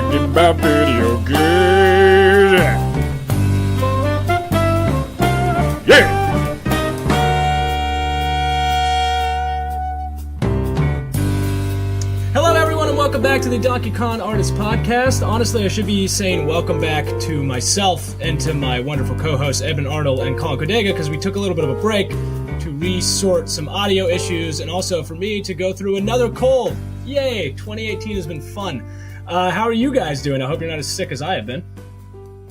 talking about video games. Yeah! Hello, everyone, and welcome back to the Donkey Kong Artist Podcast. Honestly, I should be saying welcome back to myself and to my wonderful co-hosts, Eben Arnold and Collin because we took a little bit of a break to resort some audio issues and also for me to go through another cold. Yay! 2018 has been fun. How are you guys doing? I hope you're not as sick as I have been.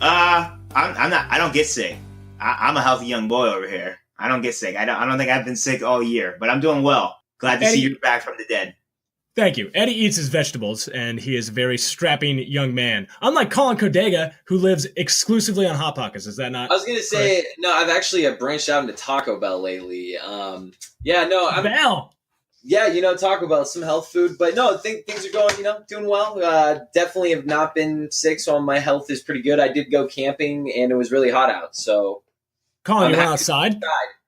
I'm not. I don't get sick. I'm a healthy young boy over here. I don't get sick. I don't think I've been sick all year, but I'm doing well. Glad to see you back from the dead. Thank you. Eddie eats his vegetables, and he is a very strapping young man. Unlike Collin Codega, who lives exclusively on Hot Pockets. Is that not? I was going to say, correct? No, I've actually branched out into Taco Bell lately. Bell. Yeah, Taco Bell, some health food. But no, I think things are going, doing well. Definitely have not been sick, so my health is pretty good. I did go camping, and it was really hot out. So, Collin, you went outside?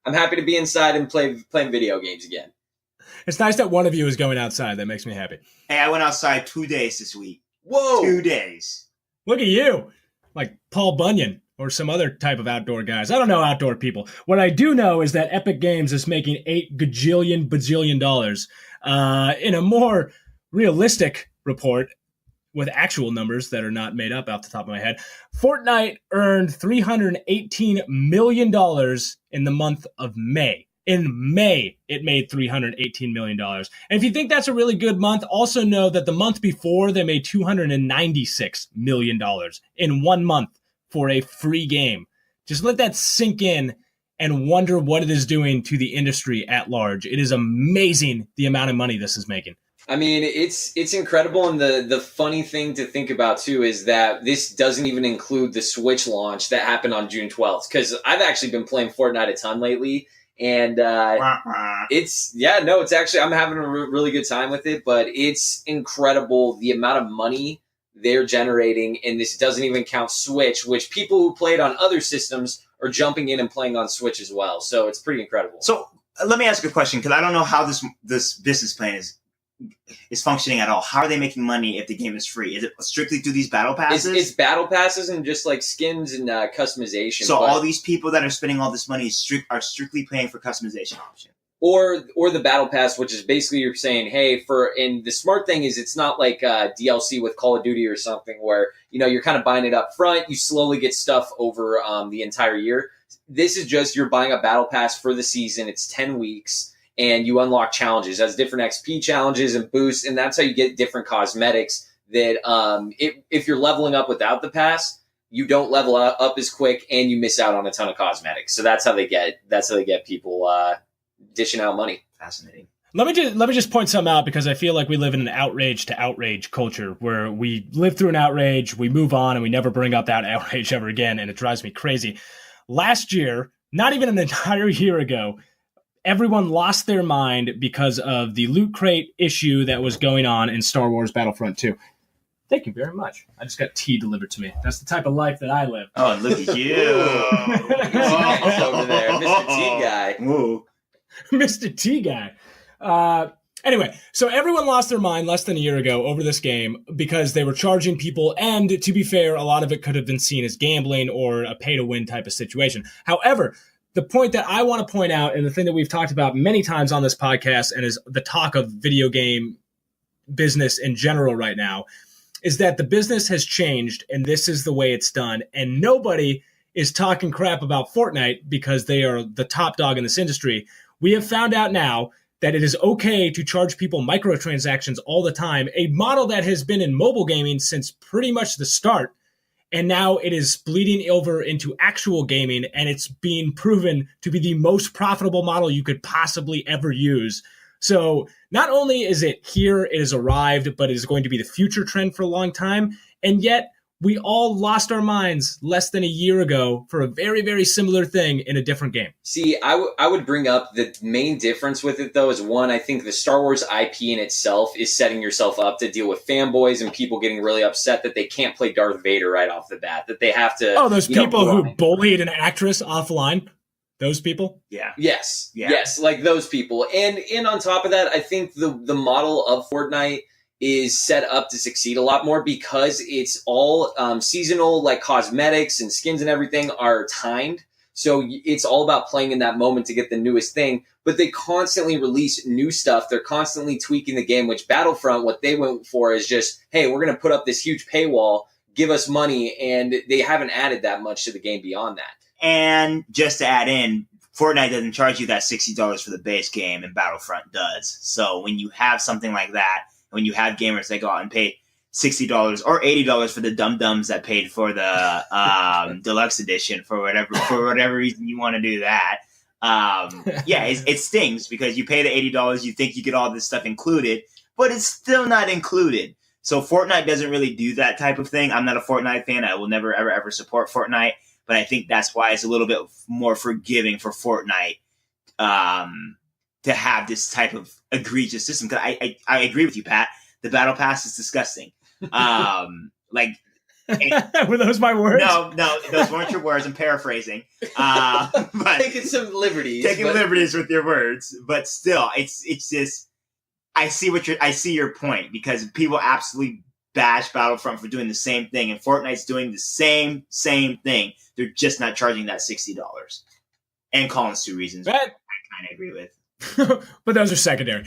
I'm happy to be inside and playing video games again. It's nice that one of you is going outside. That makes me happy. Hey, I went outside 2 days this week. Whoa! 2 days. Look at you. Like Paul Bunyan or some other type of outdoor guys. I don't know outdoor people. What I do know is that Epic Games is making $8 bajillion dollars. In a more realistic report with actual numbers that are not made up off the top of my head, Fortnite earned $318 million in the month of May. In May, it made $318 million. And if you think that's a really good month, also know that the month before, they made $296 million in 1 month for a free game. Just let that sink in and wonder what it is doing to the industry at large. It is amazing the amount of money this is making. I mean, it's incredible, and the funny thing to think about, too, is that this doesn't even include the Switch launch that happened on June 12th, because I've actually been playing Fortnite a ton lately. And it's actually, I'm having a really good time with it, but it's incredible the amount of money they're generating. And this doesn't even count Switch, which people who played on other systems are jumping in and playing on Switch as well. So it's pretty incredible. So let me ask you a question, because I don't know how this business plan is functioning at all. How are they making money if the game is free? Is it strictly through these battle passes? It's battle passes and just like skins and customization. So all these people that are spending all this money are strictly paying for customization option. Or the battle pass, which is basically you're saying, hey, and the smart thing is it's not like DLC with Call of Duty or something where, you're kind of buying it up front. You slowly get stuff over the entire year. This is just you're buying a battle pass for the season. It's 10 weeks. And you unlock challenges as different XP challenges and boosts, and that's how you get different cosmetics that if you're leveling up without the pass, you don't level up as quick and you miss out on a ton of cosmetics. So that's how they get people dishing out money. Fascinating. Let me just point something out, because I feel like we live in an outrage to outrage culture where we live through an outrage, we move on, and we never bring up that outrage ever again, and it drives me crazy. Last year, not even an entire year ago, everyone lost their mind because of the loot crate issue that was going on in Star Wars Battlefront 2. Thank you very much. I just got tea delivered to me. That's the type of life that I live. Oh, look at you. Over there, Mr. T guy. Woo. Mr. T guy. Anyway, so everyone lost their mind less than a year ago over this game because they were charging people, and to be fair, a lot of it could have been seen as gambling or a pay-to-win type of situation. However, the point that I want to point out, and the thing that we've talked about many times on this podcast and is the talk of video game business in general right now, is that the business has changed and this is the way it's done. And nobody is talking crap about Fortnite because they are the top dog in this industry. We have found out now that it is okay to charge people microtransactions all the time, a model that has been in mobile gaming since pretty much the start. And now it is bleeding over into actual gaming, and it's being proven to be the most profitable model you could possibly ever use. So not only is it here, it has arrived, but it is going to be the future trend for a long time. And yet we all lost our minds less than a year ago for a very, very similar thing in a different game. See, I would bring up the main difference with it, though, is one, I think the Star Wars IP in itself is setting yourself up to deal with fanboys and people getting really upset that they can't play Darth Vader right off the bat, that they have to... Oh, those people who bullied an actress offline? Those people? Yeah. Yes, like those people. And on top of that, I think the model of Fortnite is set up to succeed a lot more because it's all seasonal, like cosmetics and skins and everything are timed. So it's all about playing in that moment to get the newest thing. But they constantly release new stuff. They're constantly tweaking the game, which Battlefront, what they went for is just, hey, we're going to put up this huge paywall, give us money, and they haven't added that much to the game beyond that. And just to add in, Fortnite doesn't charge you that $60 for the base game, and Battlefront does. So when you have something like that, when you have gamers that go out and pay $60 or $80 for the dum-dums that paid for the deluxe edition for whatever reason you want to do that, it stings because you pay the $80, you think you get all this stuff included, but it's still not included. So Fortnite doesn't really do that type of thing. I'm not a Fortnite fan. I will never, ever, ever support Fortnite. But I think that's why it's a little bit more forgiving for Fortnite to have this type of egregious system. Because I agree with you, Pat. The Battle Pass is disgusting. Were those my words? No, those weren't your words. I'm paraphrasing. But taking some liberties. Liberties with your words. But still, it's just, I see your point, because people absolutely bash Battlefront for doing the same thing, and Fortnite's doing the same thing. They're just not charging that $60. And Collin's two reasons I kind of agree with. But those are secondary.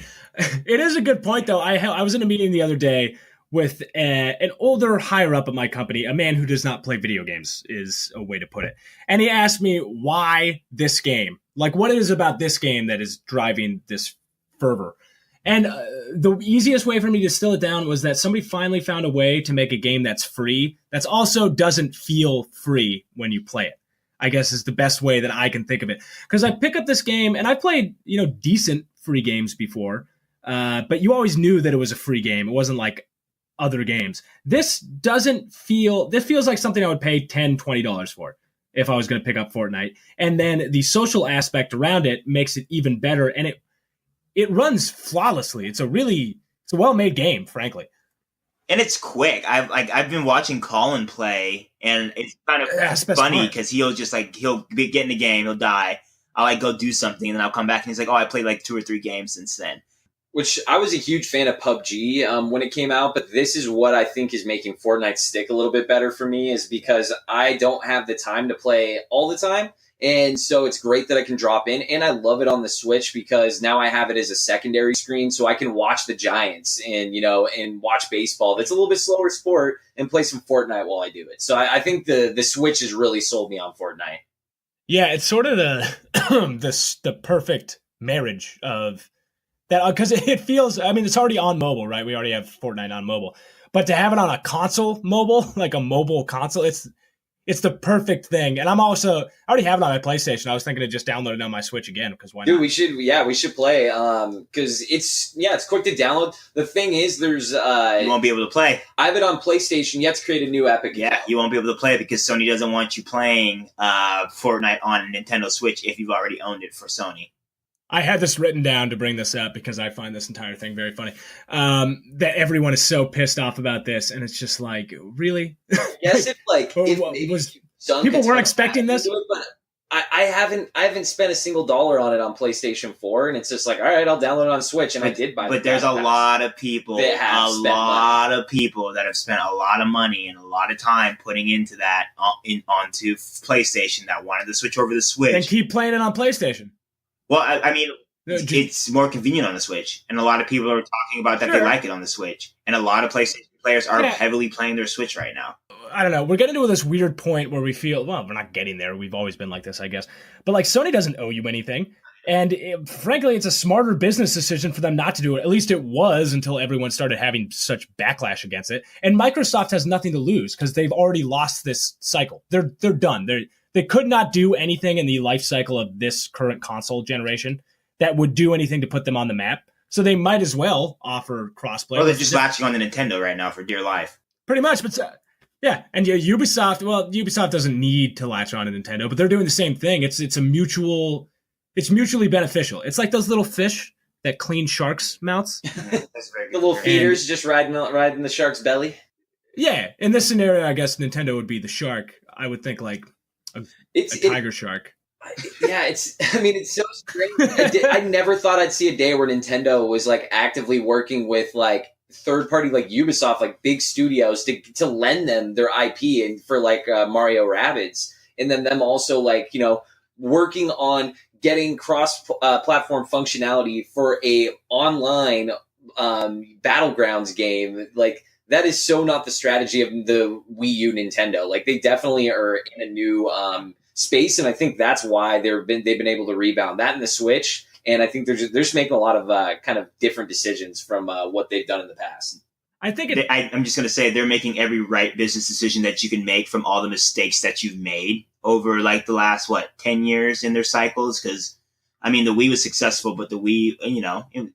It is a good point, though. I was in a meeting the other day with an older higher up at my company, a man who does not play video games is a way to put it. And he asked me why this game, like what it is about this game that is driving this fervor. And the easiest way for me to distill it down was that somebody finally found a way to make a game that's free, that's also doesn't feel free when you play it, I guess is the best way that I can think of it. Because I pick up this game, and I played, decent free games before, but you always knew that it was a free game. It wasn't like other games. This feels like something I would pay $10, $20 for if I was going to pick up Fortnite. And then the social aspect around it makes it even better, and it runs flawlessly. It's a well-made game, frankly. And it's quick. I've been watching Collin play, and it's kind of funny because he'll get in the game, he'll die. I'll go do something, and then I'll come back, and he's like, "Oh, I played 2 or 3 games since then." Which I was a huge fan of PUBG when it came out, but this is what I think is making Fortnite stick a little bit better for me, is because I don't have the time to play all the time. And so it's great that I can drop in, and I love it on the Switch because now I have it as a secondary screen, so I can watch the Giants and watch baseball. That's a little bit slower sport, and play some Fortnite while I do it. So I think the Switch has really sold me on Fortnite. Yeah, it's sort of the perfect marriage of that, because it feels. I mean, it's already on mobile, right? We already have Fortnite on mobile, but to have it on a console mobile, like a mobile console, it's the perfect thing. And I already have it on my PlayStation. I was thinking of just downloading it on my Switch again, because why not? Dude, we should play. Because it's quick to download. The thing is, there's you won't be able to play. I have it on PlayStation. You have to create a new Epic account. Yeah, you won't be able to play because Sony doesn't want you playing Fortnite on a Nintendo Switch if you've already owned it for Sony. I had this written down to bring this up because I find this entire thing very funny. That everyone is so pissed off about this, and it's just like, really? Yes, people weren't expecting this. But I haven't spent a single dollar on it on PlayStation 4, and it's just like, all right, I'll download it on Switch, and I did buy it. But there's a lot of people that have spent a lot of money and a lot of time putting into that onto PlayStation that wanted to switch over to the Switch. And keep playing it on PlayStation. Well, I mean, it's more convenient on the Switch, and a lot of people are talking about that. They like it on the Switch, and a lot of PlayStation players are heavily playing their Switch right now. I don't know. We're getting to this weird point where we feel, well, we're not getting there. We've always been like this, I guess. But Sony doesn't owe you anything. And frankly, it's a smarter business decision for them not to do it. At least it was until everyone started having such backlash against it. And Microsoft has nothing to lose because they've already lost this cycle. They're done. They could not do anything in the life cycle of this current console generation that would do anything to put them on the map. So they might as well offer crossplay. Well, they're just latching on to Nintendo right now for dear life. Pretty much, but yeah. And Ubisoft doesn't need to latch on to Nintendo, but they're doing the same thing. It's mutually beneficial. It's like those little fish that clean sharks' mouths. That's very good. The little feeders just riding the shark's belly. Yeah. In this scenario, I guess Nintendo would be the shark. I would think a tiger shark. Yeah, it's so strange. I never thought I'd see a day where Nintendo was actively working with third party like Ubisoft, like big studios, to lend them their IP and for like Mario Rabbids, and then them also like working on getting cross platform functionality for a online Battlegrounds game. Like that is so not the strategy of the Wii U Nintendo. Like they definitely are in a new space, and I think that's why they've been able to rebound that in the Switch. And I think they're just making a lot of kind of different decisions from what they've done in the past. I think I'm just going to say they're making every right business decision that you can make from all the mistakes that you've made over like the last 10 years in their cycles. Because I mean, the Wii was successful, but the Wii,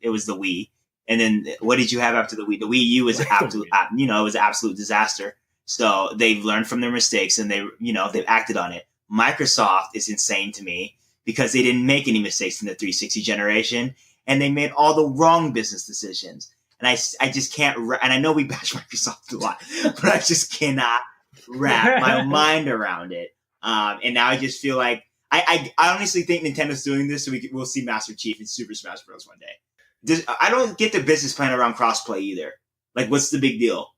it was the Wii. And then what did you have after the Wii? The Wii U was absolute, it was an absolute disaster. So they've learned from their mistakes and they've acted on it. Microsoft is insane to me because they didn't make any mistakes in the 360 generation and they made all the wrong business decisions. And I just can't, and I know we bash Microsoft a lot, but I just cannot wrap my mind around it. And now I just feel like, I honestly think Nintendo's doing this so we'll see Master Chief in Super Smash Bros. One day. I don't get the business plan around crossplay either. Like, what's the big deal?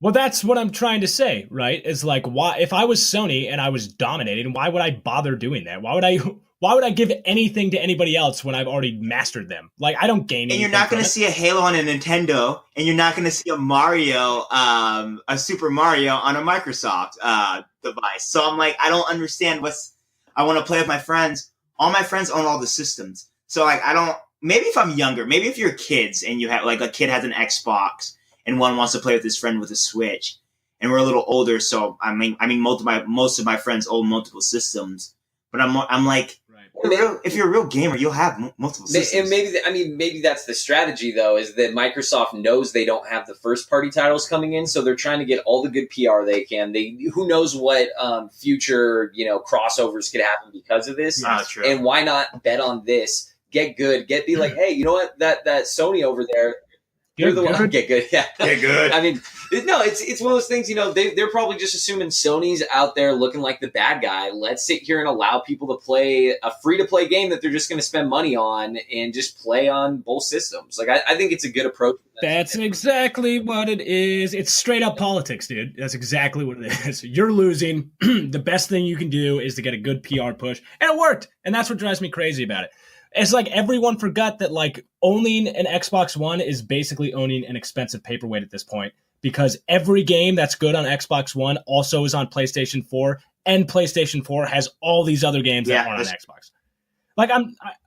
Well, that's what I'm trying to say, right? Is like, why, if I was Sony and I was dominating, why would I bother doing that? Why would I give anything to anybody else when I've already mastered them? Like, I don't gain anything. And you're not going to see a Halo on a Nintendo, and you're not going to see a Mario, a Super Mario on a Microsoft device. So I'm like, I don't understand I want to play with my friends. All my friends own all the systems. So like, maybe if I'm younger, maybe if you're kids and you have like a kid has an Xbox and one wants to play with his friend with a Switch, and we're a little older, so I mean, most of my friends own multiple systems, but I'm like, right. If you're a real gamer, you'll have multiple systems. And maybe that's the strategy though, is that Microsoft knows they don't have the first party titles coming in, so they're trying to get all the good PR they can. Who knows what future crossovers could happen because of this? True. And why not bet on this? Get good. Be like, hey, you know what? That Sony over there. You're the one. Get good. Yeah. Get good. I mean, no, it's one of those things, they're probably just assuming Sony's out there looking like the bad guy. Let's sit here and allow people to play a free-to-play game that they're just going to spend money on and just play on both systems. Like, I think it's a good approach. That's exactly what it is. It's straight up politics, dude. That's exactly what it is. You're losing. The best thing you can do is to get a good PR push. And it worked. And that's what drives me crazy about it. It's like everyone forgot that like owning an Xbox One is basically owning an expensive paperweight at this point, because every game that's good on Xbox One also is on PlayStation 4, and PlayStation 4 has all these other games that aren't on Xbox. Like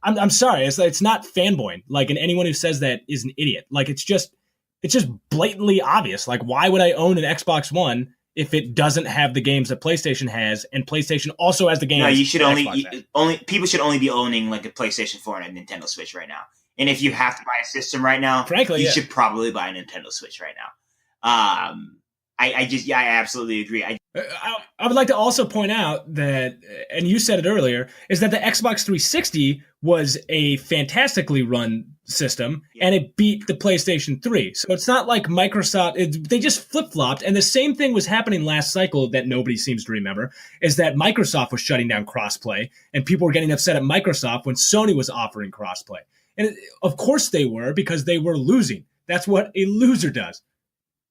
I'm sorry, it's not fanboying. Like, and anyone who says that is an idiot. Like it's just blatantly obvious. Like, why would I own an Xbox One if it doesn't have the games that PlayStation has, and PlayStation also has the games? No, you should only people should only be owning like a PlayStation 4 and a Nintendo Switch right now. And if you have to buy a system right now, frankly, you should probably buy a Nintendo Switch right now. I absolutely agree. I would like to also point out that, and you said it earlier, is that the Xbox 360 was a fantastically run system, and it beat the PlayStation 3. So it's not like Microsoft, they just flip-flopped, and the same thing was happening last cycle that nobody seems to remember, is that Microsoft was shutting down crossplay, and people were getting upset at Microsoft when Sony was offering crossplay. And of course they were, because they were losing. That's what a loser does.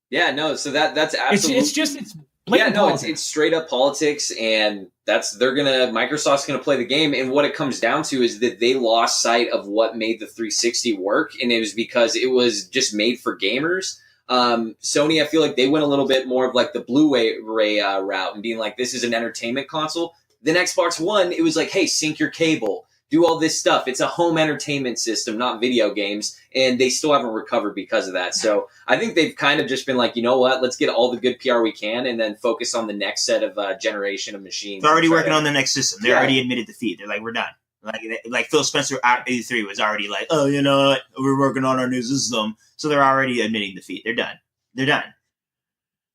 Yeah, no, so that's absolutely... It's blatant politics. It's straight up politics, and Microsoft's gonna play the game, and what it comes down to is that they lost sight of what made the 360 work, and it was because it was just made for gamers. Sony, I feel like they went a little bit more of like the Blu-ray route and being like, this is an entertainment console. Then Xbox One, it was like, hey, sync your cable, do all this stuff. It's a home entertainment system, not video games. And they still haven't recovered because of that. So I think they've kind of just been like, you know what, let's get all the good PR we can and then focus on the next set of generation of machines. They're already working on the next system. They already admitted defeat. They're like, we're done. Like Phil Spencer at 83 was already like, oh, you know what, we're working on our new system. So they're already admitting defeat. They're done.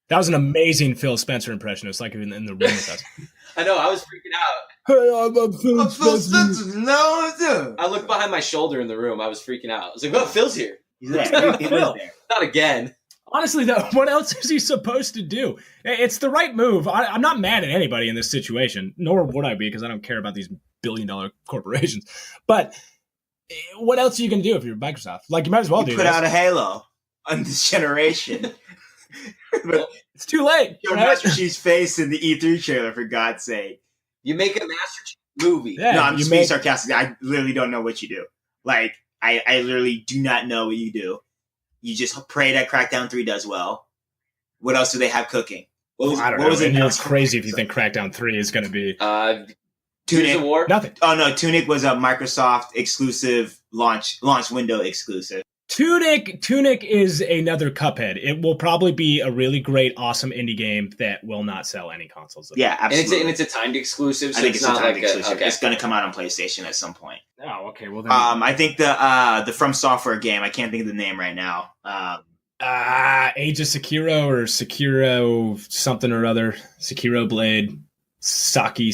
That was an amazing Phil Spencer impression. It was like even in the room with us. I know, I was freaking out. Hey, I'm Phil Spencer. No, I looked behind my shoulder in the room. I was freaking out. I was like, oh, Phil's here. He's there. He's there. Not again. Honestly, though, what else is he supposed to do? It's the right move. I'm not mad at anybody in this situation, nor would I be, because I don't care about these billion-dollar corporations. But what else are you going to do if you're Microsoft? Like, you might as well do put out a Halo. on this generation. But It's too late. show Right? Master Chief's face in the E3 trailer, for God's sake. You make a Master Chief movie. Yeah, No, I'm you just being make- sarcastic. I literally don't know what you do. Like, I literally do not know what you do. You just pray that Crackdown 3 does well. What else do they have cooking? I don't know. And it's crazy if you think Crackdown 3 is going to be Gears Tunic. of War. nothing. Oh no, Tunic was a Microsoft exclusive launch window exclusive. Tunic is another Cuphead. It will probably be a really great, awesome indie game that will not sell any consoles. Yeah, absolutely. And it's a timed exclusive, so I think it's it's a not timed like exclusive. okay. It's going to come out on PlayStation at some point. Oh, okay. Well, then. I think the From Software game. I can't think of the name right now. Age of Sekiro or Sekiro something or other. Sekiro Blade. Saki.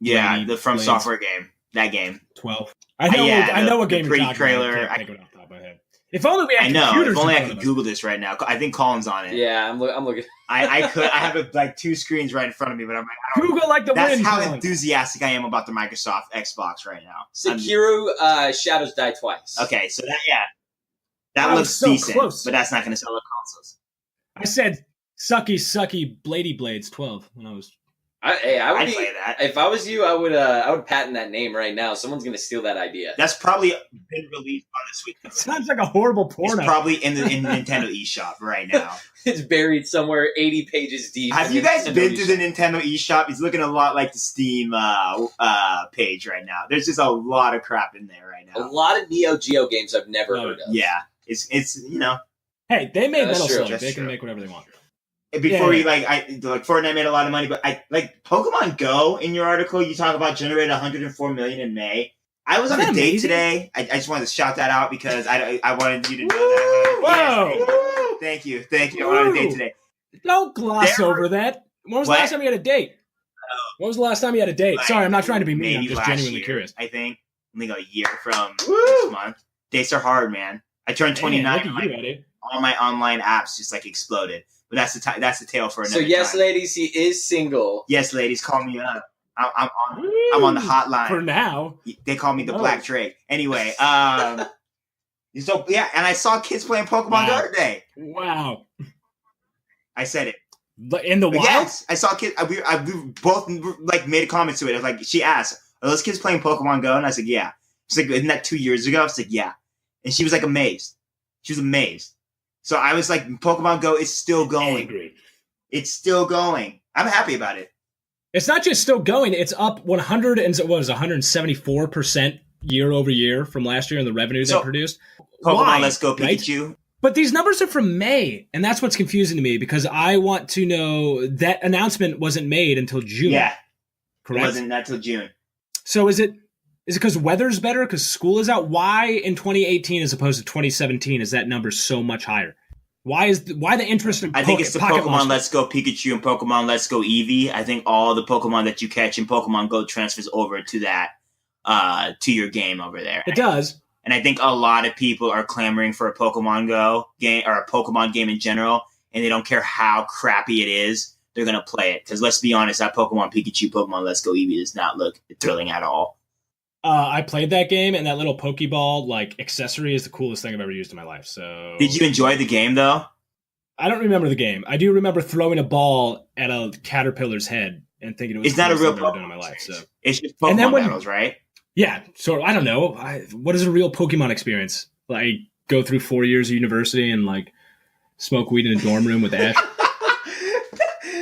Yeah, Blade the From Blades. Software game. That game. 12. I know what game the you're talking pre-trailer. about. I can't think of it off the top of my head. If only we had I know. computers If only in I front could of us. Google this right now. I think Colin's on it. Yeah, I'm looking. I could. I have like two screens right in front of me, but I'm like, I don't. Google like the That's wind. how Colin. enthusiastic I am about the Microsoft Xbox right now. Sekiro Shadows Die Twice. Okay, so that Wow, looks so decent, close. but that's not going to sell the consoles. I said sucky Blady Blades 12 when I was. I would I'd play that. If I was you, I would patent that name right now. Someone's gonna steal that idea. That's probably been released on the Switch. Sounds like a horrible porno. It's probably in Nintendo eShop right now. It's buried somewhere 80 pages deep. Have in you guys Nintendo been to the eShop. Nintendo eShop? It's looking a lot like the Steam page right now. There's just a lot of crap in there right A now. lot of Neo Geo games I've never Oh, heard of. Yeah, it's Hey, they made That's Metal true. Slug. That's They can true. make whatever they want. before Yeah. Fortnite made a lot of money, but Pokemon Go in your article you talk about generated 104 million in May. I was on Isn't a that date amazing? today. I just wanted to shout that out because I wanted you to know that. Whoa! Yes, thank you. I went on a date today. Don't gloss There- over that. When was the What? last time you had a date? When was the last time you had a date? Like, Sorry, I'm not trying to be mean. I'm maybe just last genuinely year, curious. I think only a year from Woo! this month. Dates are hard, man. I turned 29. Hey, look at you, Eddie. All my online apps just exploded. But that's the tale for another So yes, time. ladies, he is single. Yes, ladies, call me up. I'm on Woo! the hotline. For now. They call me the Oh. Black Drake. Anyway, so yeah, and I saw kids playing Pokemon Wow. Go today. Wow. I said it. In the But wild? yes, I saw kids. We both made a comment to it. It was like she asked, "Are those kids playing Pokemon Go?" And I said, "Yeah." She's like, "Isn't that 2 years ago?" I was like, "Yeah," and she was amazed. She was amazed. So I was like, "Pokemon Go is still going. Angry. It's still going. I'm happy about it." It's not just still going. It's up 174% year over year from last year in the revenue So, they produced. Pokemon Why, Let's Go right? Pikachu. But these numbers are from May, and that's what's confusing to me because I want to know that announcement wasn't made until June. Yeah, it correct. wasn't until June. So is it because weather's better because school is out? Why in 2018 as opposed to 2017 is that number so much higher? Why the interest in I think it's the Pocket Pokemon Monster? Let's Go Pikachu and Pokemon Let's Go Eevee. I think all the Pokemon that you catch in Pokemon Go transfers over to that to your game over there. It does. And I think a lot of people are clamoring for a Pokemon Go game or a Pokemon game in general, and they don't care how crappy it is. They're gonna play it because let's be honest, that Pokemon Pikachu, Pokemon Let's Go Eevee does not look thrilling at all. I played that game, and that little Pokeball accessory is the coolest thing I've ever used in my life. So Did you enjoy the game though? I don't remember the game. I do remember throwing a ball at a caterpillar's head and thinking it was It's not a the real coolest thing I've ever done Pokemon in my life. So It's just And then Pokemon when- battles, right? yeah, so I don't know. What is a real Pokemon experience? Go through 4 years of university and smoke weed in a dorm room with Ash.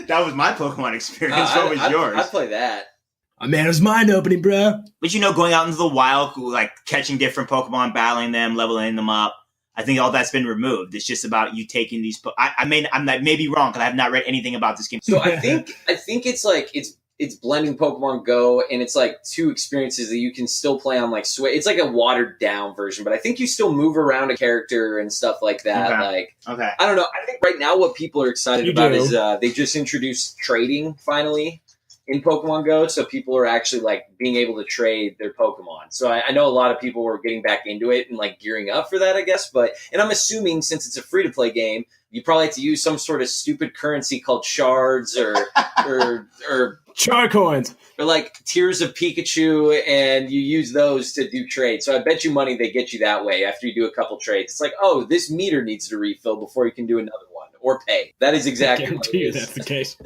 That was my Pokemon experience. What was yours? I'd play that. Oh, man, it was mind opening, bro. But going out into the wild, catching different Pokemon, battling them, leveling them up. I think all that's been removed. It's just about you taking these. I may be wrong because I have not read anything about this game. So I think it's blending Pokemon Go and it's two experiences that you can still play on Switch. It's a watered down version, but I think you still move around a character and stuff like that. Okay. Okay. I don't know. I think right now what people are excited You about do. is they just introduced trading finally. in Pokemon Go, so people are actually like being able to trade their Pokemon. So I know a lot of people were getting back into it and like gearing up for that, I guess. And I'm assuming since it's a free to play game, you probably have to use some sort of stupid currency called shards or Char coins. or like tiers of Pikachu, and you use those to do trades. So I bet you money they get you that way after you do a couple trades. It's like, oh, this meter needs to refill before you can do another one or pay. That is exactly I what guarantee it you is. that's the case.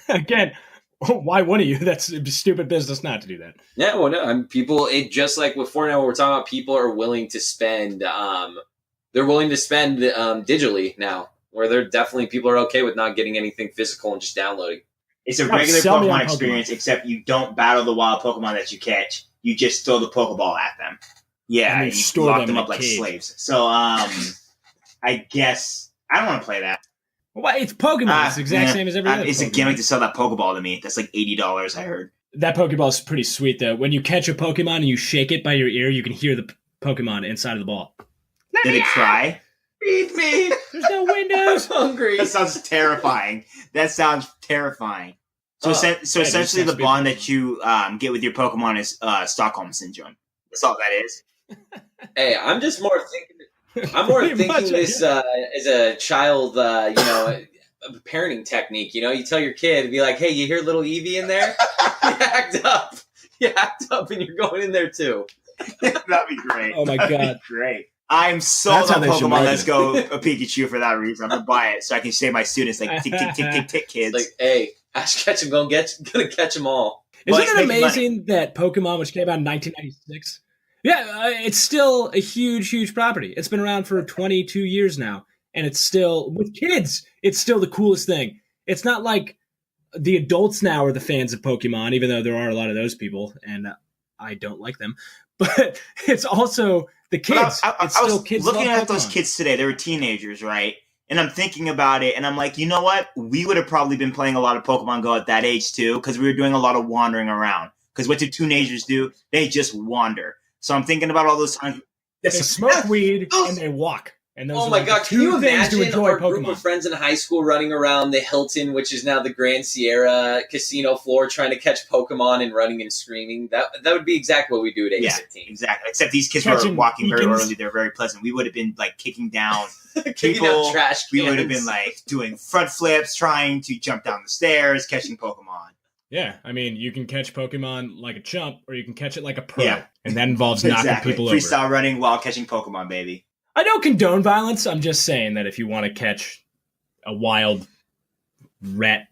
Again, why wouldn't you? That's stupid business not to do that. Yeah, well, no, people. It just like with Fortnite, what we're talking about, people are willing to spend. They're willing to spend digitally now, where they're definitely people are okay with not getting anything physical and just downloading. It's a No, regular sell me on Pokemon Pokemon. experience, except you don't battle the wild Pokemon that you catch. You just throw the Pokeball at them. Yeah, And you and you store lock them them in up a like cage. slaves. So, I guess I don't want to play that. Well, it's Pokemon. It's the exact Yeah. same as every other It's a Pokemon. gimmick to sell that Pokeball to me. That's like $80, I heard. That Pokeball is pretty sweet, though. When you catch a Pokemon and you shake it by your ear, you can hear the Pokemon inside of the ball. Did it cry? Feed me. There's no windows. Hungry. That sounds terrifying. That sounds terrifying. So, Oh, so yeah, essentially, it the sounds bond good. that you get with your Pokemon is Stockholm syndrome. That's all that is. Hey, I'm just more thinking. I'm more Pretty thinking much, this as a child, a parenting technique. You tell your kid, be like, "Hey, you hear little Eevee in there? You act up. You act up, and you're going in there too." That'd be great. Oh my That'd be God. great. I'm sold That's how on they should Pokemon market Let's it. Go a Pikachu for that reason. I'm gonna buy it so I can say my students like tick tick tick tick tick kids. Like, hey, Ash Ketchum gonna catch them all. Well, Isn't it's it making amazing that Pokemon, which came out in 1996, it's still a huge, huge property. It's been around for 22 years now, and it's still, with kids, it's still the coolest thing. It's not like the adults now are the fans of Pokemon, even though there are a lot of those people, and I don't like them. But it's also the kids. But It's I still was kids looking love at those Pokemon. kids today. They were teenagers, right? And I'm thinking about it, and I'm like, you know what? We would have probably been playing a lot of Pokemon Go at that age too, because we were doing a lot of wandering around. Because what do teenagers do? They just wander. So I'm thinking about all those times. They smoke weed and they walk. And those Oh are my like God! the Can you two things to imagine enjoy our group Pokemon. of friends in high school running around the Hilton, which is now the Grand Sierra casino floor, trying to catch Pokemon and running and screaming? That would be exactly what we do at age Yeah, 15. exactly. Except these kids Catching were walking very beacons. early. They're very pleasant. We would have been like kicking down Kicking people. out trash cans. We would have been like doing front flips, trying to jump down the stairs, catching Pokemon. Yeah, I mean, you can catch Pokemon like a chump, or you can catch it like a pro. Yeah. And that involves knocking people over. Freestyle running while catching Pokemon, baby. I don't condone violence. I'm just saying that if you want to catch a wild rat,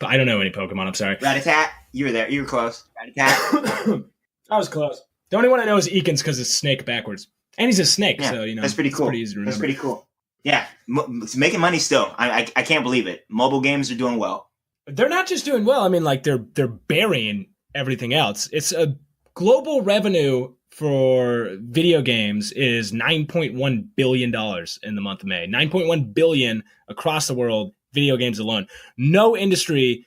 I don't know any Pokemon. I'm sorry. Rat-a-tat, you were there. You were close. Rat-a-tat. I was close. The only one I know is Eakins because it's snake backwards, and he's a snake, Yeah, so that's pretty it's cool. Pretty easy to remember. That's pretty cool. Yeah, it's making money still. I can't believe it. Mobile games are doing well. They're not just doing well. I mean, like they're burying everything else. It's a global revenue for video games is $9.1 billion in the month of May. $9.1 billion across the world, video games alone. No industry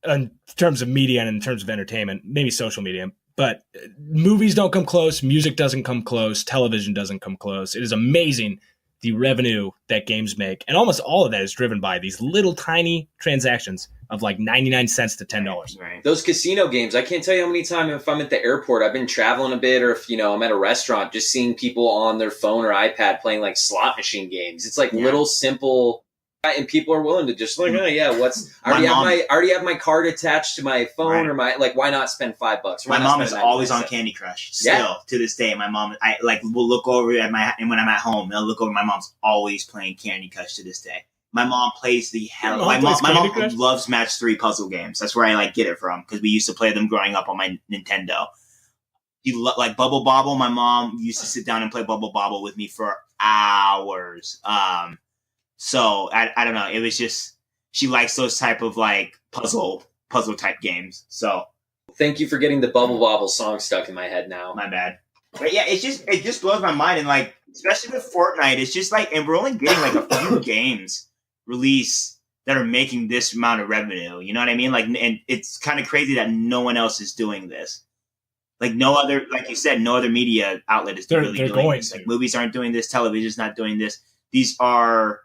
in terms of media and in terms of entertainment, maybe social media, but movies don't come close, music doesn't come close, television doesn't come close. It is amazing the revenue that games make. And almost all of that is driven by these little tiny transactions of like 99 cents to $10. Right. Those casino games, I can't tell you how many times if I'm at the airport, I've been traveling a bit, or if I'm at a restaurant, just seeing people on their phone or iPad playing like slot machine games. It's like little simple, and people are willing to just like, oh yeah, I already have my card attached to my phone, or my why not spend $5? My mom is always on Candy Crush. Still to this day, my mom, I will look over at and when I'm at home, and I'll look over. My mom's always playing Candy Crush to this day. My mom plays the hell. My mom loves Match 3 puzzle games. That's where I get it from, because we used to play them growing up on my Nintendo. Like Bubble Bobble. My mom used to sit down and play Bubble Bobble with me for hours. So I don't know. It was just she likes those type of puzzle type games. So thank you for getting the Bubble Bobble song stuck in my head now. My bad. But yeah, it just blows my mind, and especially with Fortnite, it's just and we're only getting a few games release that are making this amount of revenue. You know what I mean? And it's kind of crazy that no one else is doing this. No other, like you said, no other media outlet is really doing this. Movies aren't doing this. Television's not doing this. These are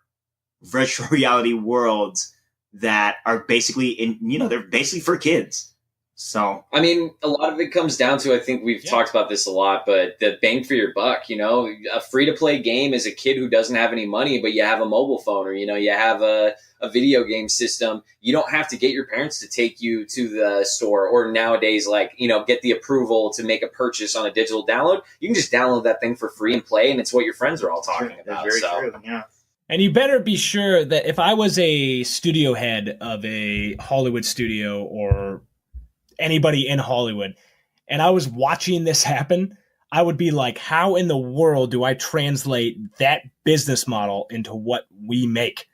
virtual reality worlds that are basically they're basically for kids. So I mean, a lot of it comes down to, I think we've talked about this a lot, but the bang for your buck. A free-to-play game is a kid who doesn't have any money, but you have a mobile phone, or you have a video game system. You don't have to get your parents to take you to the store, or nowadays, get the approval to make a purchase on a digital download. You can just download that thing for free and play, and it's what your friends are all talking about. That's very true. Yeah. And you better be sure that if I was a studio head of a Hollywood studio or anybody in Hollywood, and I was watching this happen, I would be like, how in the world do I translate that business model into what we make?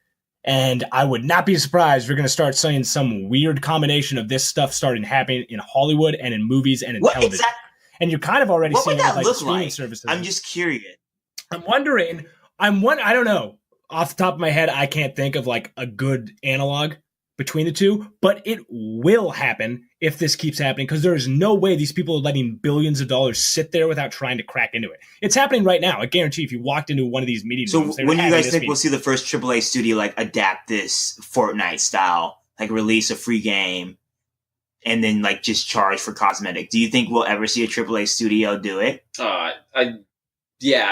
And I would not be surprised if we're going to start seeing some weird combination of this stuff starting happening in Hollywood and in movies and in television. Exactly? And you're kind of already seeing it with streaming services. I'm just curious. I'm wondering, I don't know. Off the top of my head, I can't think of a good analog between the two, but it will happen if this keeps happening, because there is no way these people are letting billions of dollars sit there without trying to crack into it. It's happening right now. I guarantee if you walked into one of these meeting rooms, when do you guys think we'll see the first AAA studio adapt this Fortnite style, release a free game and then just charge for cosmetic? Do you think we'll ever see a AAA studio do it? I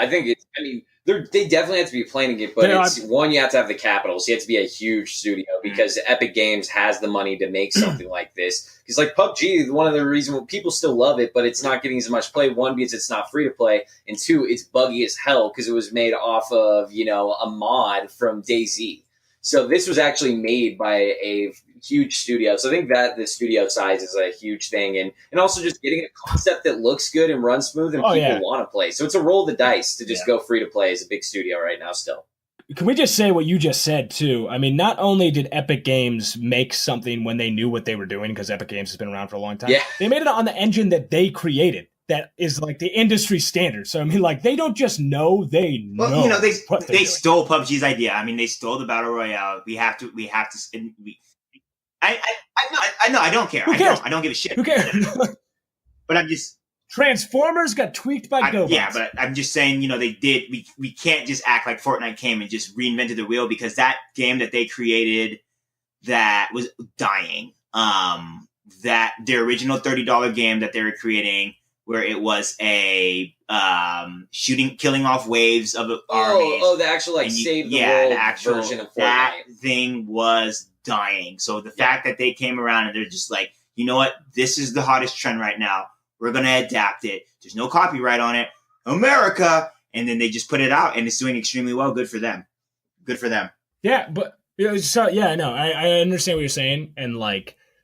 think it's. I mean, they definitely have to be planning it, but you have to have the capital. So you have to be a huge studio, because Epic Games has the money to make something like this. Because PUBG, one of the reasons people still love it, but it's not getting as much play. One, because it's not free to play, and two, it's buggy as hell because it was made off of a mod from DayZ. So this was actually made by a huge studio. So I think that the studio size is a huge thing. And also just getting a concept that looks good and runs smooth and people want to play. So it's a roll of the dice to just go free to play as a big studio right now still. Can we just say what you just said, too? I mean, not only did Epic Games make something when they knew what they were doing, because Epic Games has been around for a long time. Yeah. They made it on the engine that they created. That is the industry standard. So I mean, they don't just know; they know. Well, they stole PUBG's idea. I mean, they stole the battle royale. We have to. I know. I don't care. I don't give a shit. Who cares? But I'm just. Transformers got tweaked by GoBots. Yeah, but I'm just saying, they did. We can't just act like Fortnite came and just reinvented the wheel, because that game that they created that was dying. That their original $30 game that they were creating, where it was a killing off waves of armies. Oh, the actual save the world version of Fortnite. That thing was dying. So the fact that they came around and they're just you know what? This is the hottest trend right now. We're going to adapt it. There's no copyright on it. America! And then they just put it out, and it's doing extremely well. Good for them. Good for them. Yeah, but I know. I understand what you're saying, and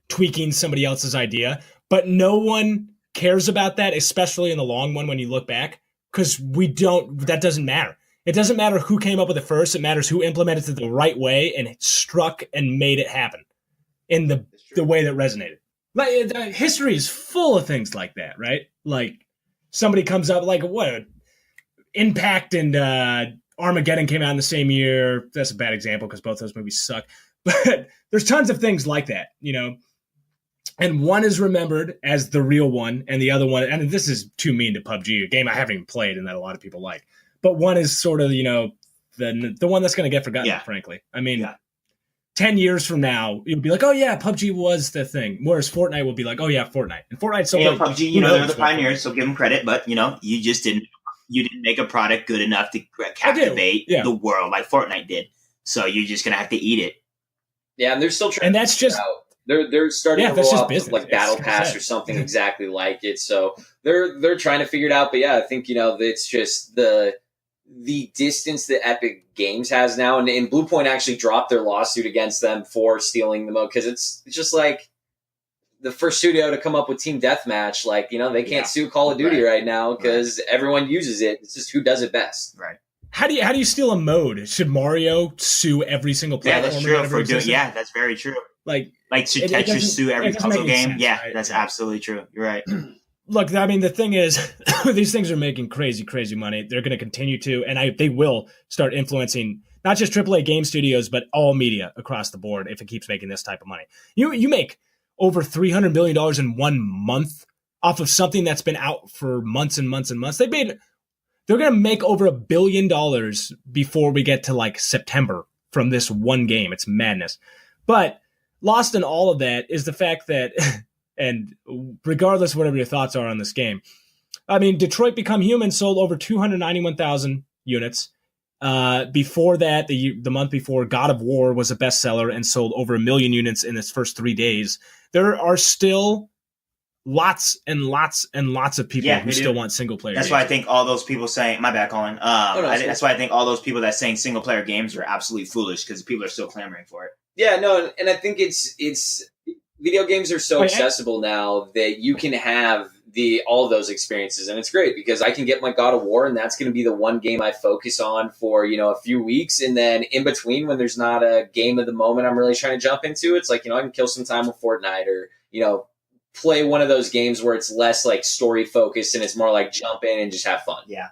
tweaking somebody else's idea, but no one cares about that, especially in the long run when you look back, because that doesn't matter. It doesn't matter who came up with it first. It matters who implemented it the right way and struck and made it happen in the way that resonated. History is full of things like that, right? Somebody comes up what Impact and Armageddon came out in the same year. That's a bad example because both those movies suck. But there's tons of things like that, And one is remembered as the real one, and the other one, and this is too mean to PUBG, a game I haven't even played and that a lot of people like. But one is sort of, the one that's going to get forgotten, frankly. I mean, 10 years from now, you'll be like, oh yeah, PUBG was the thing. Whereas Fortnite will be like, oh yeah, Fortnite. And Fortnite's so big. PUBG, they're the pioneers, so give them credit. But, you just didn't make a product good enough to captivate the world like Fortnite did. So you're just going to have to eat it. Yeah, and they're still trying. And that's just. They're starting to roll out business. Battle Pass or something exactly like it. So they're trying to figure it out. But yeah, I think it's just the distance that Epic Games has now, and Bluepoint actually dropped their lawsuit against them for stealing the mode, because it's just the first studio to come up with Team Deathmatch. They can't sue Call of Duty right now because everyone uses it. It's just who does it best. Right. How do you steal a mode? Should Mario sue every single platform? Yeah, that's true. That's very true. Should Tetris sue every puzzle game? Sense, yeah, right? That's absolutely true. You're right. Look, I mean, the thing is, these things are making crazy, crazy money. They're going to continue to, and they will start influencing not just AAA game studios, but all media across the board if it keeps making this type of money. You make over $300 million in 1 month off of something that's been out for months and months and months. They're going to make over $1 billion before we get to September from this one game. It's madness. But lost in all of that is the fact that, and regardless of whatever your thoughts are on this game, I mean, Detroit Become Human sold over 291,000 units. Before that, the month before, God of War was a bestseller and sold over 1 million units in its first 3 days. There are still lots and lots and lots of people who still want single player. That's games. why I think all those people saying, my bad, Colin. That's why I think all those people that saying single player games are absolutely foolish because people are still clamoring for it. Yeah, no, and I think it's video games are so accessible now that you can have all of those experiences, and it's great because I can get my God of War, and that's going to be the one game I focus on for a few weeks, and then in between when there's not a game of the moment I'm really trying to jump into, it's like I can kill some time with Fortnite or play one of those games where it's less like story focused and it's more like jump in and just have fun. Yeah,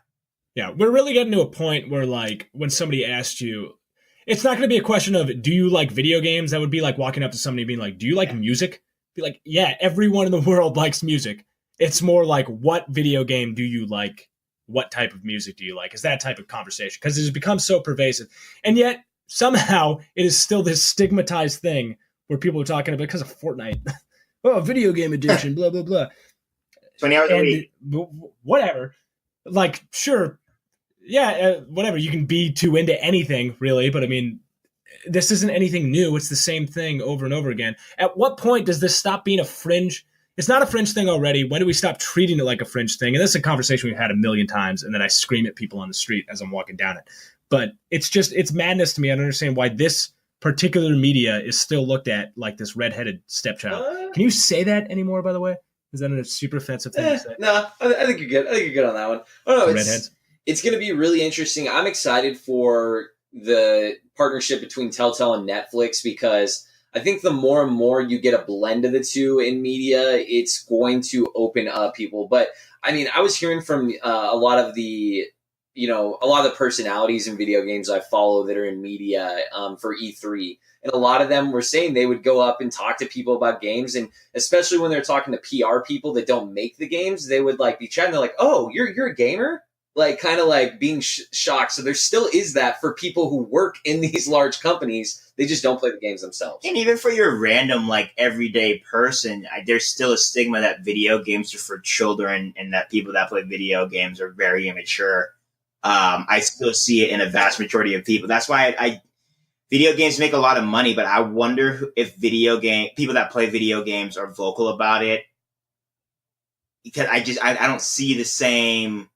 we're really getting to a point where like when somebody asked you, it's not going to be a question of do you like video games. That would be like walking up to somebody being like, do you like music? Be like, yeah, everyone in the world likes music. It's more like, what video game do you like? What type of music do you like? Is that type of conversation? Because it has become so pervasive. And yet, somehow, it is still this stigmatized thing where people are talking about because of Fortnite. Oh, video game addiction, blah, blah, blah. 20 hours a week. Whatever. Like, sure. Yeah, whatever. You can be too into anything, really. But, I mean, this isn't anything new. It's the same thing over and over again. At what point does this stop being a fringe? It's not a fringe thing already. When do we stop treating it like a fringe thing? And this is a conversation we've had a million times, and then I scream at people on the street as I'm walking down it. But it's madness to me. I don't understand why this particular media is still looked at like this redheaded stepchild. Can you say that anymore, by the way? Is that a super offensive thing to say? No, I think you're good. I think you're good on that one. Oh, no, it's going to be really interesting. I'm excited for the partnership between Telltale and Netflix because I think the more and more you get a blend of the two in media, it's going to open up people. But I mean, I was hearing from a lot of the personalities in video games I follow that are in media for E3. And a lot of them were saying they would go up and talk to people about games. And especially when they're talking to PR people that don't make the games, they would like be chatting. They're like, oh, you're a gamer? Like kind of like being shocked. So there still is that for people who work in these large companies. They just don't play the games themselves. And even for your random, like, everyday person, there's still a stigma that video games are for children and that people that play video games are very immature. I still see it in a vast majority of people. That's why video games make a lot of money, but I wonder if people that play video games are vocal about it. Because I don't see the same...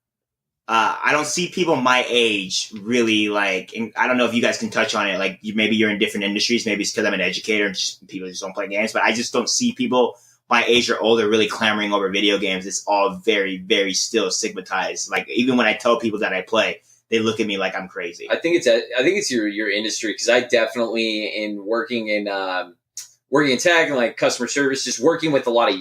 I don't see people my age really like, and I don't know if you guys can touch on it. Like maybe you're in different industries. Maybe it's because I'm an educator and people just don't play games, but I just don't see people my age or older really clamoring over video games. It's all very, very still stigmatized. Like even when I tell people that I play, they look at me like I'm crazy. I think it's your industry. Cause I definitely in working in tech and like customer service, just working with a lot of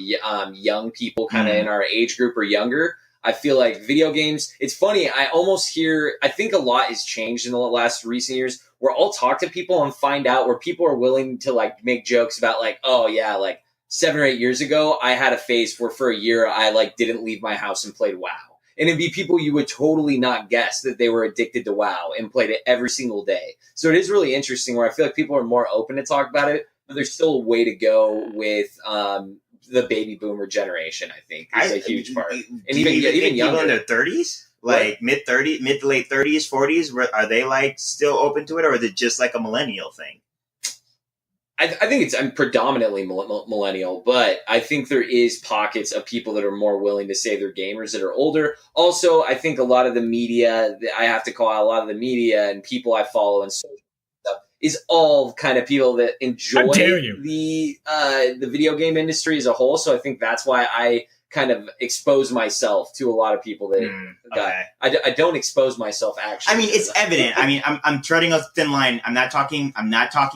young people kind of in our age group or younger. I feel like video games, it's funny, I think a lot has changed in the last recent years where I'll talk to people and find out where people are willing to like make jokes about like, oh yeah, like 7 or 8 years ago, I had a phase where for a year I like didn't leave my house and played WoW. And it'd be people you would totally not guess that they were addicted to WoW and played it every single day. So it is really interesting where I feel like people are more open to talk about it, but there's still a way to go with the baby boomer generation, I think, is a huge part. And even younger. People in their 30s? Like mid to late 30s, 40s? Are they like still open to it, or is it just like a millennial thing? I think I'm predominantly millennial, but I think there is pockets of people that are more willing to say they're gamers that are older. Also, I think a lot of the media, I have to call out a lot of the media and people I follow and social stuff, is all kind of people that enjoy the video game industry as a whole. So I think that's why I kind of expose myself to a lot of people that I don't expose myself actually. I mean, it's evident. I mean, I'm treading a thin line. I'm not talking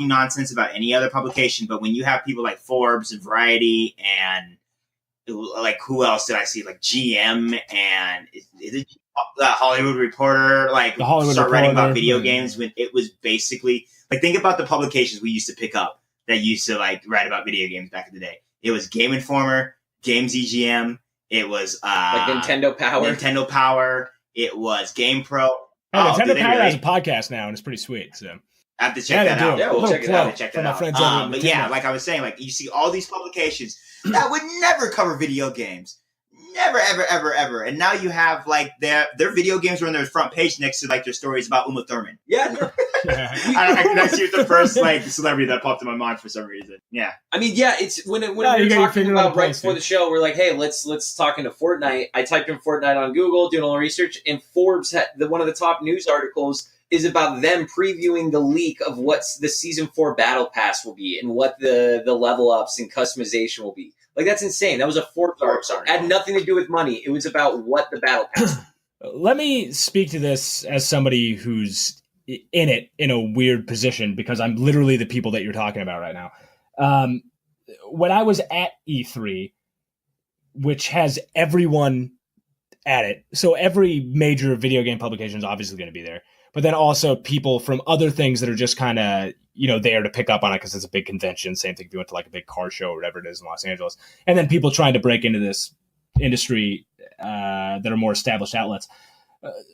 nonsense about any other publication, but when you have people like Forbes and Variety and like who else did I see? Like GM and is it the Hollywood Reporter, like start writing about video games when it was basically like, think about the publications we used to pick up that used to like write about video games back in the day. It was Game Informer, Games EGM. It was like Nintendo Power. It was Game Pro. Nintendo Power has a podcast now, and it's pretty sweet. So I have to check that out. Yeah, we'll check it out. Check for that my out. friends over in But the yeah, Kingdom. like I was saying, like you see all these publications that would never cover video games. Never, ever, ever, ever. And now you have like their video games are on their front page next to like their stories about Uma Thurman. Yeah. That's the first like celebrity that popped in my mind for some reason. Yeah. I mean, yeah, it's when we you were got your talking finger on about the right pulse, before dude. the show, we're like, hey, let's talk into Fortnite. I typed in Fortnite on Google, doing a little research, and Forbes had one of the top news articles is about them previewing the leak of what the Season 4 Battle Pass will be and what the level ups and customization will be. Like, that's insane. That was a Forbes article. It had nothing to do with money. It was about what the Battle Pass was. Let me speak to this as somebody who's in it in a weird position because I'm literally the people that you're talking about right now. When I was at E3, which has everyone at it, so every major video game publication is obviously going to be there, but then also people from other things that are just kind of, there to pick up on it because it's a big convention. Same thing if you went to like a big car show or whatever it is in Los Angeles. And then people trying to break into this industry that are more established outlets.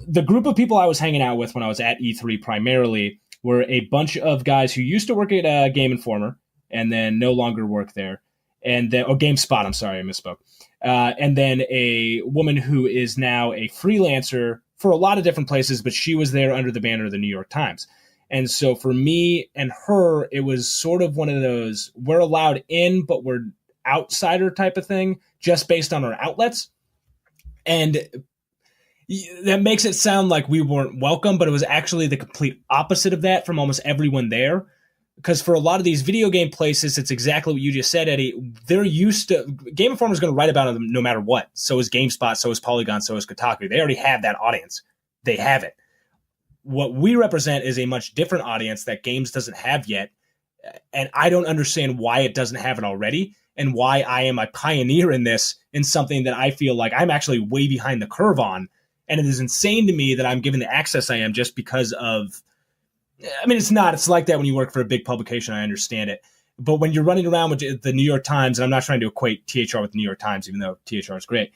The group of people I was hanging out with when I was at E3 primarily were a bunch of guys who used to work at Game Informer and then no longer work there. And then, GameSpot, I'm sorry, I misspoke. And then a woman who is now a freelancer for a lot of different places, but she was there under the banner of the New York Times. And so for me and her, it was sort of one of those, we're allowed in, but we're outsider type of thing, just based on our outlets. And that makes it sound like we weren't welcome, but it was actually the complete opposite of that from almost everyone there. Because for a lot of these video game places, it's exactly what you just said, Eddie. They're used to Game Informer is going to write about them no matter what. So is GameSpot, so is Polygon, so is Kotaku. They already have that audience. They have it. What we represent is a much different audience that games doesn't have yet. And I don't understand why it doesn't have it already and why I am a pioneer in this in something that I feel like I'm actually way behind the curve on. And it is insane to me that I'm given the access I am just because of, I mean, it's not. It's like that when you work for a big publication. I understand it. But when you're running around with the New York Times, and I'm not trying to equate THR with the New York Times, even though THR is great.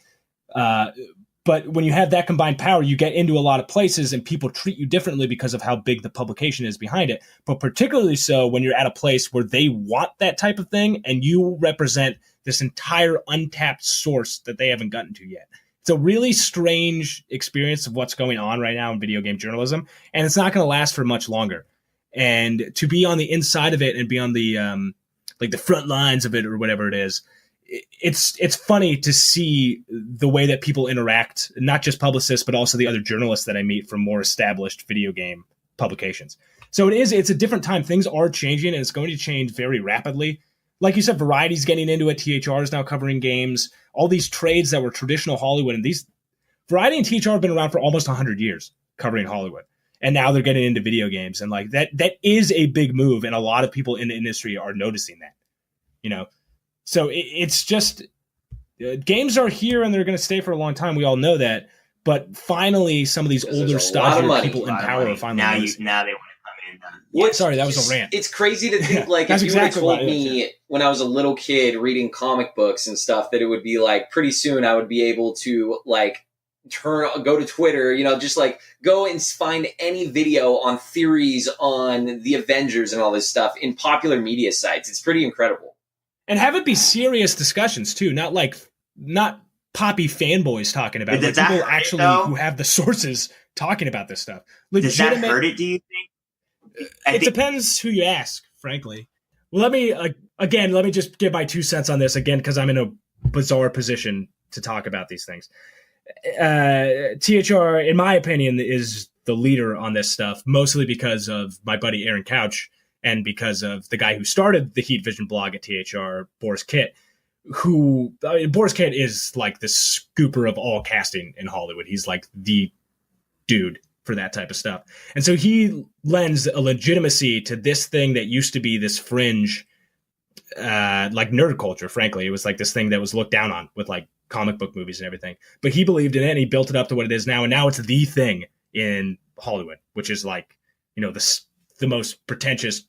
But when you have that combined power, you get into a lot of places and people treat you differently because of how big the publication is behind it. But particularly so when you're at a place where they want that type of thing and you represent this entire untapped source that they haven't gotten to yet. It's a really strange experience of what's going on right now in video game journalism, and it's not going to last for much longer. And to be on the inside of it and be on the like the front lines of it or whatever it is, it's funny to see the way that people interact, not just publicists, but also the other journalists that I meet from more established video game publications. So it's a different time. Things are changing, and it's going to change very rapidly. Like you said, Variety's getting into it. THR is now covering games. All these trades that were traditional Hollywood, and these Variety and THR have been around for almost 100 years covering Hollywood. And now they're getting into video games. And like that is a big move. And a lot of people in the industry are noticing that, So it's just games are here and they're going to stay for a long time. We all know that. But finally, some of these older stodgier people in power are finally now noticing. now they want to come in. Yeah, sorry, that was a rant. It's crazy to think, like, if you would have told me when I was a little kid reading comic books and stuff that it would be like pretty soon I would be able to like go to Twitter, just like go and find any video on theories on the Avengers and all this stuff in popular media sites. It's pretty incredible. And have it be serious discussions too, not poppy fanboys talking about it, but people actually who have the sources talking about this stuff. Does that hurt it, do you think? It depends who you ask, frankly. Well, let me just give my 2 cents on this again, because I'm in a bizarre position to talk about these things. THR, in my opinion, is the leader on this stuff, mostly because of my buddy Aaron Couch and because of the guy who started the Heat Vision blog at THR, Boris Kitt, Boris Kitt is like the scooper of all casting in Hollywood. He's like the dude for that type of stuff. And so he lends a legitimacy to this thing that used to be this fringe, like nerd culture, frankly. It was like this thing that was looked down on with like comic book movies and everything. But he believed in it and he built it up to what it is now. And now it's the thing in Hollywood, which is like, the most pretentious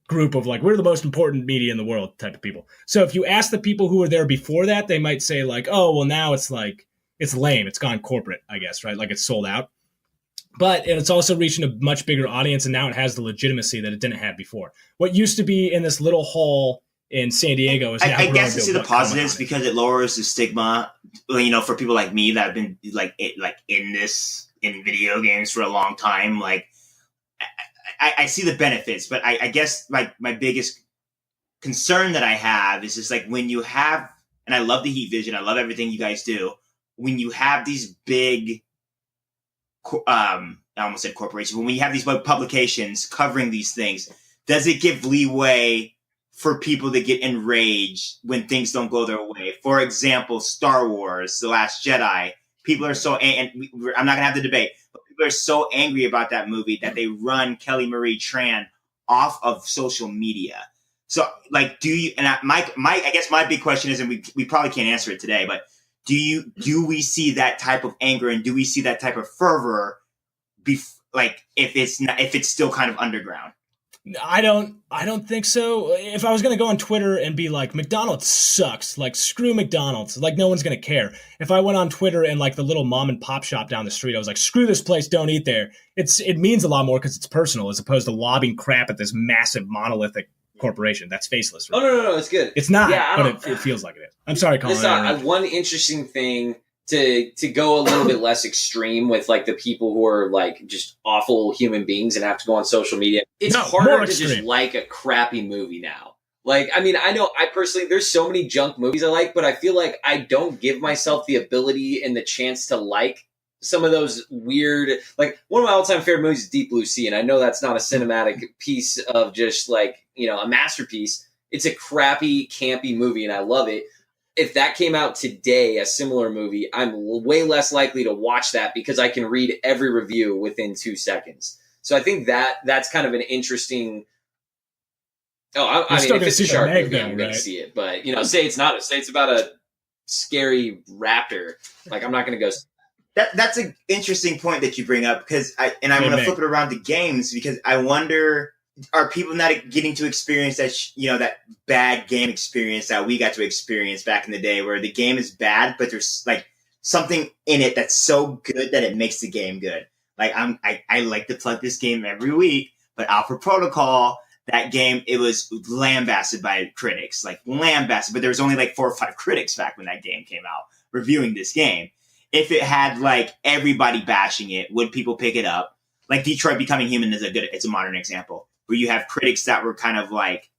group of like, we're the most important media in the world type of people. So if you ask the people who were there before that, they might say like, oh, well, now it's like, it's lame. It's gone corporate, I guess, right? Like it's sold out. but it's also reaching a much bigger audience, and now it has the legitimacy that it didn't have before. What used to be in this little hole in San Diego is now I guess grown to see to the positives because it lowers the stigma. For people like me that have been in video games for a long time, like I see the benefits, but I guess my biggest concern that I have is just like when you have, and I love the Heat Vision, I love everything you guys do. When you have these big, I almost said corporations, when you have these publications covering these things, does it give leeway for people to get enraged when things don't go their way? For example, Star Wars, The Last Jedi. People are so, I'm not gonna have the debate, but people are so angry about that movie that they run Kelly Marie Tran off of social media. So, like, do you? And I guess my big question is, and we probably can't answer it today, but do we see that type of anger and do we see that type of fervor? If it's still kind of underground. I don't think so. If I was going to go on Twitter and be like, McDonald's sucks, like screw McDonald's, like no one's going to care. If I went on Twitter and like the little mom and pop shop down the street, I was like, screw this place, don't eat there. It means a lot more because it's personal as opposed to lobbing crap at this massive monolithic corporation that's faceless. Right? Oh, no, it's good. It's not, but it feels like it is. I'm sorry, Collin. One interesting thing to go a little bit less extreme with like the people who are like just awful human beings and have to go on social media. It's harder to just like a crappy movie now. Like, I mean, I know I personally, there's so many junk movies I like, but I feel like I don't give myself the ability and the chance to like some of those weird, like one of my all-time favorite movies is Deep Blue Sea. And I know that's not a cinematic piece of just like, a masterpiece. It's a crappy, campy movie and I love it. If that came out today, a similar movie, I'm way less likely to watch that because I can read every review within 2 seconds. So I think that's kind of an interesting. I mean, if it's a shark movie, I'm going to see it. But say it's not. Say it's about a scary raptor. Like I'm not going to go. That's an interesting point that you bring up because I'm going to flip it around to games because I wonder. Are people not getting to experience that, that bad game experience that we got to experience back in the day where the game is bad, but there's like something in it that's so good that it makes the game good. Like I like to plug this game every week, but Alpha Protocol, that game, it was lambasted by critics, but there was only like 4 or 5 critics back when that game came out reviewing this game. If it had like everybody bashing it, would people pick it up? Like Detroit Becoming Human it's a modern example. Where you have critics that were kind of like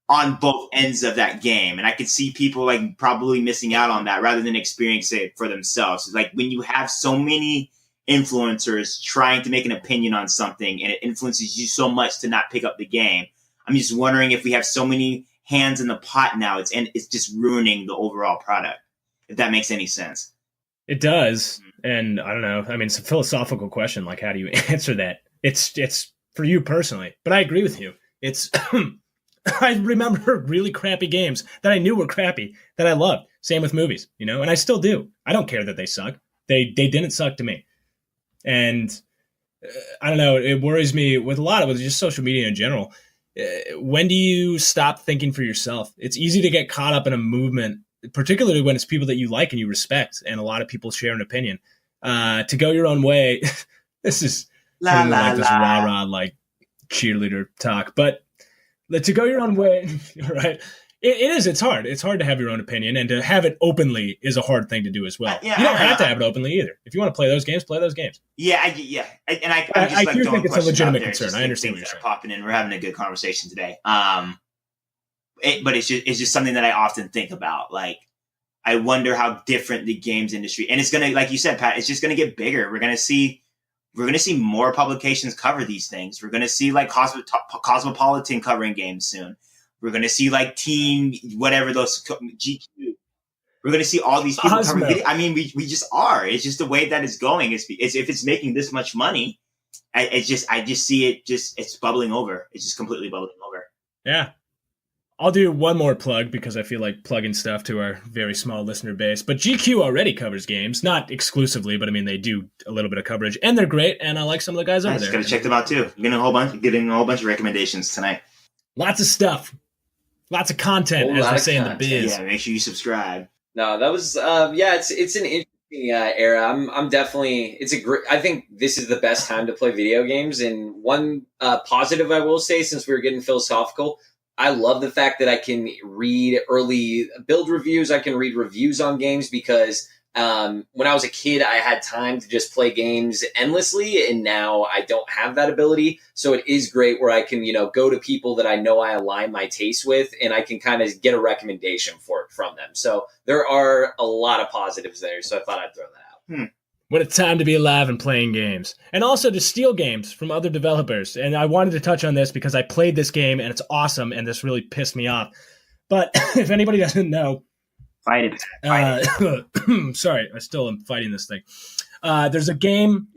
on both ends of that game. And I could see people like probably missing out on that rather than experience it for themselves. It's like when you have so many influencers trying to make an opinion on something and it influences you so much to not pick up the game. I'm just wondering if we have so many hands in the pot now, it's just ruining the overall product, if that makes any sense. It does. And I don't know. I mean, it's a philosophical question. Like, how do you answer that? It's for you personally, but I agree with you. It's, I remember really crappy games that I knew were crappy that I loved. Same with movies, and I still do. I don't care that they suck. They didn't suck to me. And I don't know. It worries me with a lot of it, just social media in general. When do you stop thinking for yourself? It's easy to get caught up in a movement, particularly when it's people that you like and you respect, and a lot of people share an opinion. To go your own way, this is this rah-rah like cheerleader talk, but to go your own way, right? It is. It's hard. It's hard to have your own opinion, and to have it openly is a hard thing to do as well. You don't have to have it openly either. If you want to play those games, play those games. I do think it's a legitimate concern. I understand what you're saying. Popping in, we're having a good conversation today. But it's just something that I often think about. Like, I wonder how different the games industry, and it's gonna, like you said, Pat, it's just gonna get bigger. We're gonna see more publications cover these things. We're gonna see like Cosmopolitan covering games soon. We're going to see like Team, whatever those GQ. We're going to see all these people cover video. I mean, we just are. It's just the way that it's going. It's if it's making this much money, I just see it it's bubbling over. It's just completely bubbling over. Yeah. I'll do one more plug because I feel like plugging stuff to our very small listener base. But GQ already covers games, not exclusively, but I mean, they do a little bit of coverage, and they're great. And I like some of the guys over there. Just got to check them out too. Getting a whole bunch of recommendations tonight. Lots of stuff. Lots of content, as they say in the biz. Yeah, make sure you subscribe. No, that was, it's an interesting era. I'm definitely. It's a great. I think this is the best time to play video games. And one positive I will say, since we were getting philosophical, I love the fact that I can read early build reviews. I can read reviews on games because when I was a kid, I had time to just play games endlessly, and now I don't have that ability. So it is great where I can, go to people that I know I align my taste with, and I can kind of get a recommendation for it from them. So there are a lot of positives there. So I thought I'd throw that out. What a time to be alive and playing games. And also to steal games from other developers. And I wanted to touch on this because I played this game and it's awesome, and this really pissed me off. But if anybody doesn't know, Fight it. sorry, I still am fighting this thing. There's a game.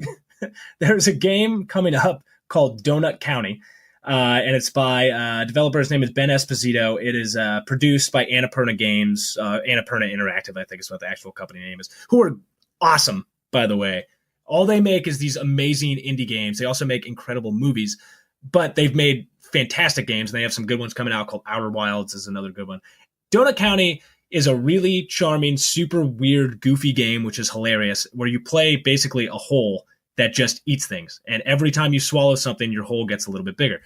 There's a game coming up called Donut County, and it's by developer's name is Ben Esposito. It is produced by Annapurna Games, Annapurna Interactive, I think is what the actual company name is. Who are awesome, by the way. All they make is these amazing indie games. They also make incredible movies, but they've made fantastic games. And they have some good ones coming out called Outer Wilds is another good one. Donut County is a really charming, super weird, goofy game, which is hilarious, where you play basically a hole that just eats things. And every time you swallow something, your hole gets a little bit bigger.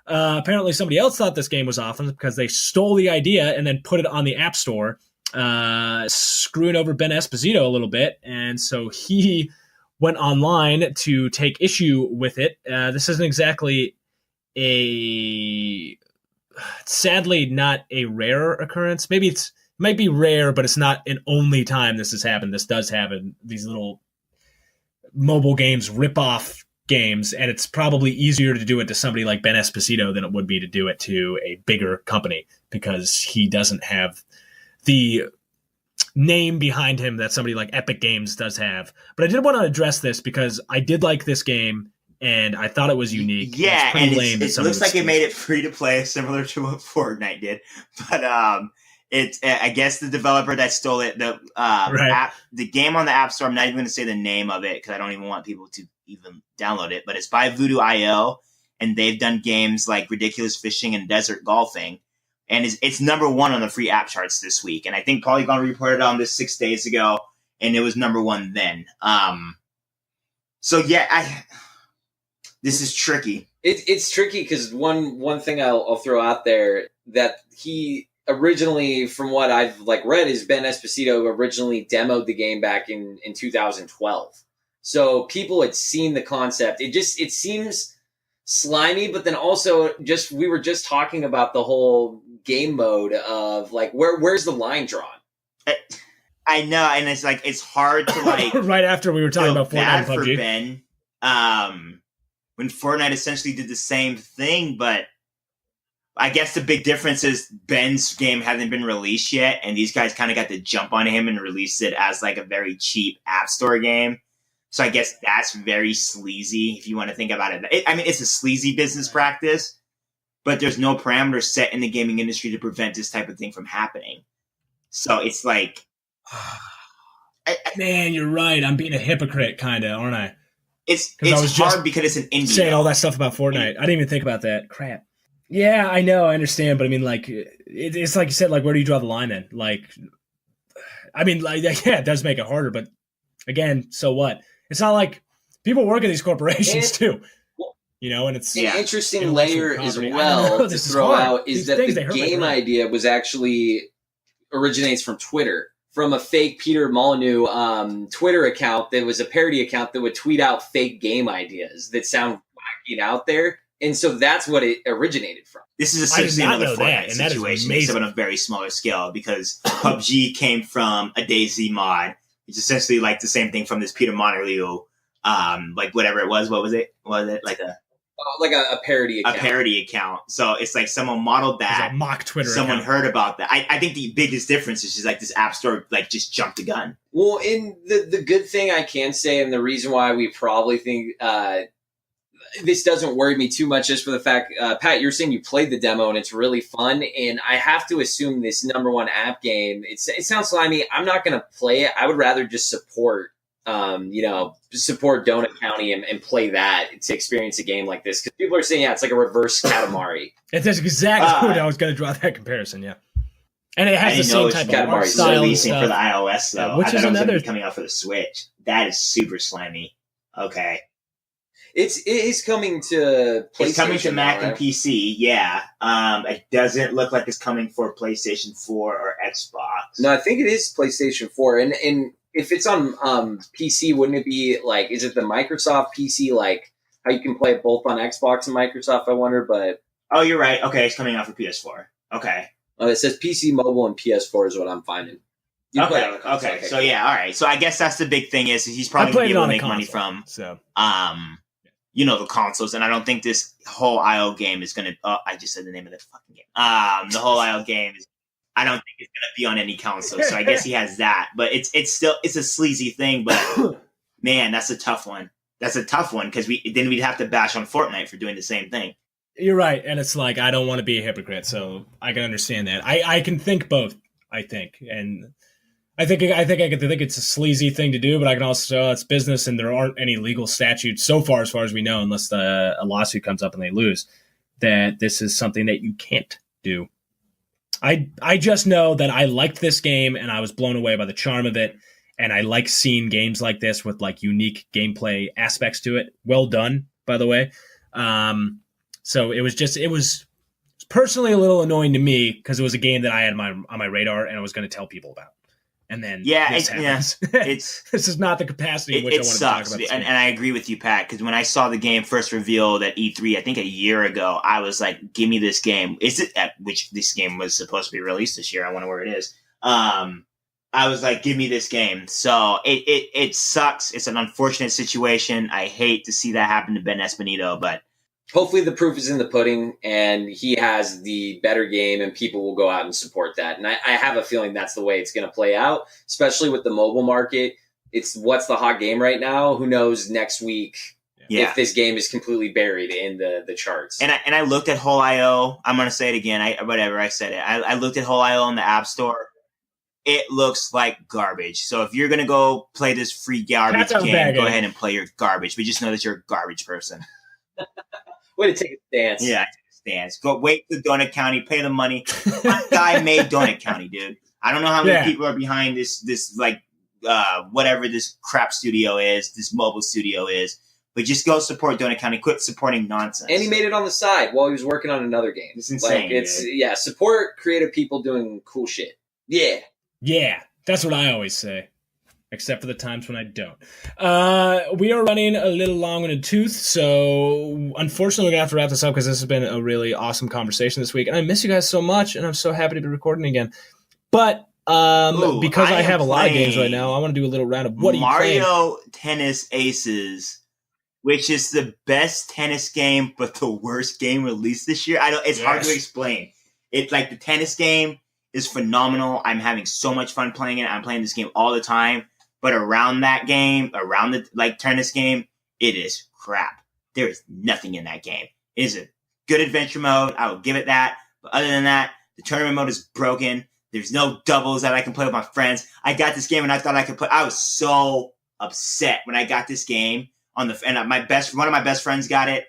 Apparently somebody else thought this game was awesome because they stole the idea and then put it on the App Store, screwing over Ben Esposito a little bit. And so he went online to take issue with it. This isn't exactly sadly not a rare occurrence. Maybe it might be rare, but it's not an only time this has happened. This does happen. These little mobile games rip off games, and it's probably easier to do it to somebody like Ben Esposito than it would be to do it to a bigger company because he doesn't have the name behind him that somebody like Epic Games does have. But I did want to address this because I did like this game and I thought it was unique. Yeah, and it looks like it made it free to play, similar to what Fortnite did. But I guess the developer that stole it, the game on the App Store, I'm not even going to say the name of it because I don't even want people to even download it, but it's by Voodoo.io, and they've done games like Ridiculous Fishing and Desert Golfing, and it's number one on the free app charts this week. And I think Polygon reported on this 6 days ago, and it was number one then. So yeah, this is tricky. It's tricky because one thing I'll throw out there that he originally, from what I've read, is Ben Esposito originally demoed the game back in 2012. So people had seen the concept. It seems slimy, but then also we were just talking about the whole game mode of where's the line drawn? I know, and it's hard to right after we were talking about Fortnite and for PUBG. Ben, when Fortnite essentially did the same thing, but I guess the big difference is Ben's game hasn't been released yet, and these guys kind of got the jump on him and released it as a very cheap App Store game. So I guess that's very sleazy if you want to think about it. It's a sleazy business practice, but there's no parameters set in the gaming industry to prevent this type of thing from happening. So it's man, you're right. I'm being a hypocrite, kind of, aren't I? It's hard because it's an indie. Saying all that stuff about Fortnite. I didn't even think about that. Crap. Yeah, I know. I understand. But I mean, it's like you said, where do you draw the line then? Yeah, it does make it harder. But again, so what? It's not like people work at these corporations too. And it's an interesting layer as well to throw out is that the game idea was actually originates from Twitter, from a fake Peter Molyneux Twitter account that was a parody account that would tweet out fake game ideas that sound wacky and out there. And so that's what it originated from. This is essentially another Fortnite situation, except on a very smaller scale, because PUBG came from a DayZ mod. It's essentially the same thing from this Peter Molyneux, whatever it was. What was it? Was it a parody account? A parody account. So it's someone modeled that. It's a mock Twitter Someone account. Heard about that. I think the biggest difference is just this App Store just jumped the gun. Well, in the good thing I can say, and the reason why we probably think this doesn't worry me too much, just for the fact, Pat, you're saying you played the demo and it's really fun, and I have to assume this number one app game, it sounds slimy. I'm not going to play it. I would rather just support Donut County and play that to experience a game like this, because people are saying, it's like a reverse Katamari. That's exactly what I was going to draw that comparison. Yeah. And it I has the didn't know same it's type got of Mario art style and releasing for the stuff. iOS though. Which I is thought it was going to another. be coming out for the Switch. That is super slimy. Okay. It is coming to PlayStation. It's coming to Mac now, and right? PC, yeah. It doesn't look like it's coming for PlayStation 4 or Xbox. No, I think it is PlayStation 4. And if it's on PC, wouldn't it be like, is it the Microsoft PC, like how you can play it both on Xbox and Microsoft, I wonder? But Oh, you're right. Okay, it's coming out for PS4. Okay. it says PC, mobile, and PS4 is what I'm finding. You can play it on a console. Okay. So yeah, all right. So I guess that's the big thing is he's probably I going to played be it able on to a make money console, from so the consoles, and I don't think this whole IO game is going to. Oh, I just said the name of the fucking game. The whole IO game is. I don't think it's going to be on any console, so I guess he has that. But it's still a sleazy thing. But man, that's a tough one. That's a tough one because we'd have to bash on Fortnite for doing the same thing. You're right, and it's like I don't want to be a hypocrite, so I can understand that. I can think both. I think, and I think I can think it's a sleazy thing to do, but I can also it's business, and there aren't any legal statutes so far as we know, unless a lawsuit comes up and they lose, that this is something that you can't do. I just know that I liked this game, and I was blown away by the charm of it, and I like seeing games like this with like unique gameplay aspects to it. Well done, by the way. So it was personally a little annoying to me because it was a game that I had on my radar and I was going to tell people about. And then this happens. This is not the capacity in which I wanted to talk about this and I agree with you, Pat, because when I saw the game first revealed at E3, I think a year ago, I was like, give me this game. Is it at which this game was supposed to be released this year? I wonder where it is. I was like, give me this game. So it sucks. It's an unfortunate situation. I hate to see that happen to Ben Espinito, but hopefully the proof is in the pudding and he has the better game and people will go out and support that. And I have a feeling that's the way it's going to play out, especially with the mobile market. It's what's the hot game right now. Who knows next week if this game is completely buried in the charts. And I looked at Whole IO. I'm going to say it again. I said it. I looked at Whole IO in the App Store. It looks like garbage. So if you're going to go play this free garbage game, go ahead and play your garbage. But just know that you're a garbage person. Way to take a stance. Yeah, take a stance. Go wait to Donut County, pay the money. One guy made Donut County, dude. I don't know how many people are behind this like whatever this crap studio is, this mobile studio is. But just go support Donut County. Quit supporting nonsense. And he made it on the side while he was working on another game. It's insane. Like support creative people doing cool shit. Yeah. Yeah, that's what I always say. Except for the times when I don't. We are running a little long in the tooth, so unfortunately we're going to have to wrap this up because this has been a really awesome conversation this week. And I miss you guys so much, and I'm so happy to be recording again. But because I have a lot of games right now, I want to do a little round of what are you playing? Mario Tennis Aces, which is the best tennis game but the worst game released this year. It's hard to explain. It's like the tennis game is phenomenal. I'm having so much fun playing it. I'm playing this game all the time. But around that game, around the tennis game, it is crap. There is nothing in that game. It is a good adventure mode. I will give it that. But other than that, the tournament mode is broken. There's no doubles that I can play with my friends. I got this game and I thought I could play. I was so upset when I got this game one of my best friends got it.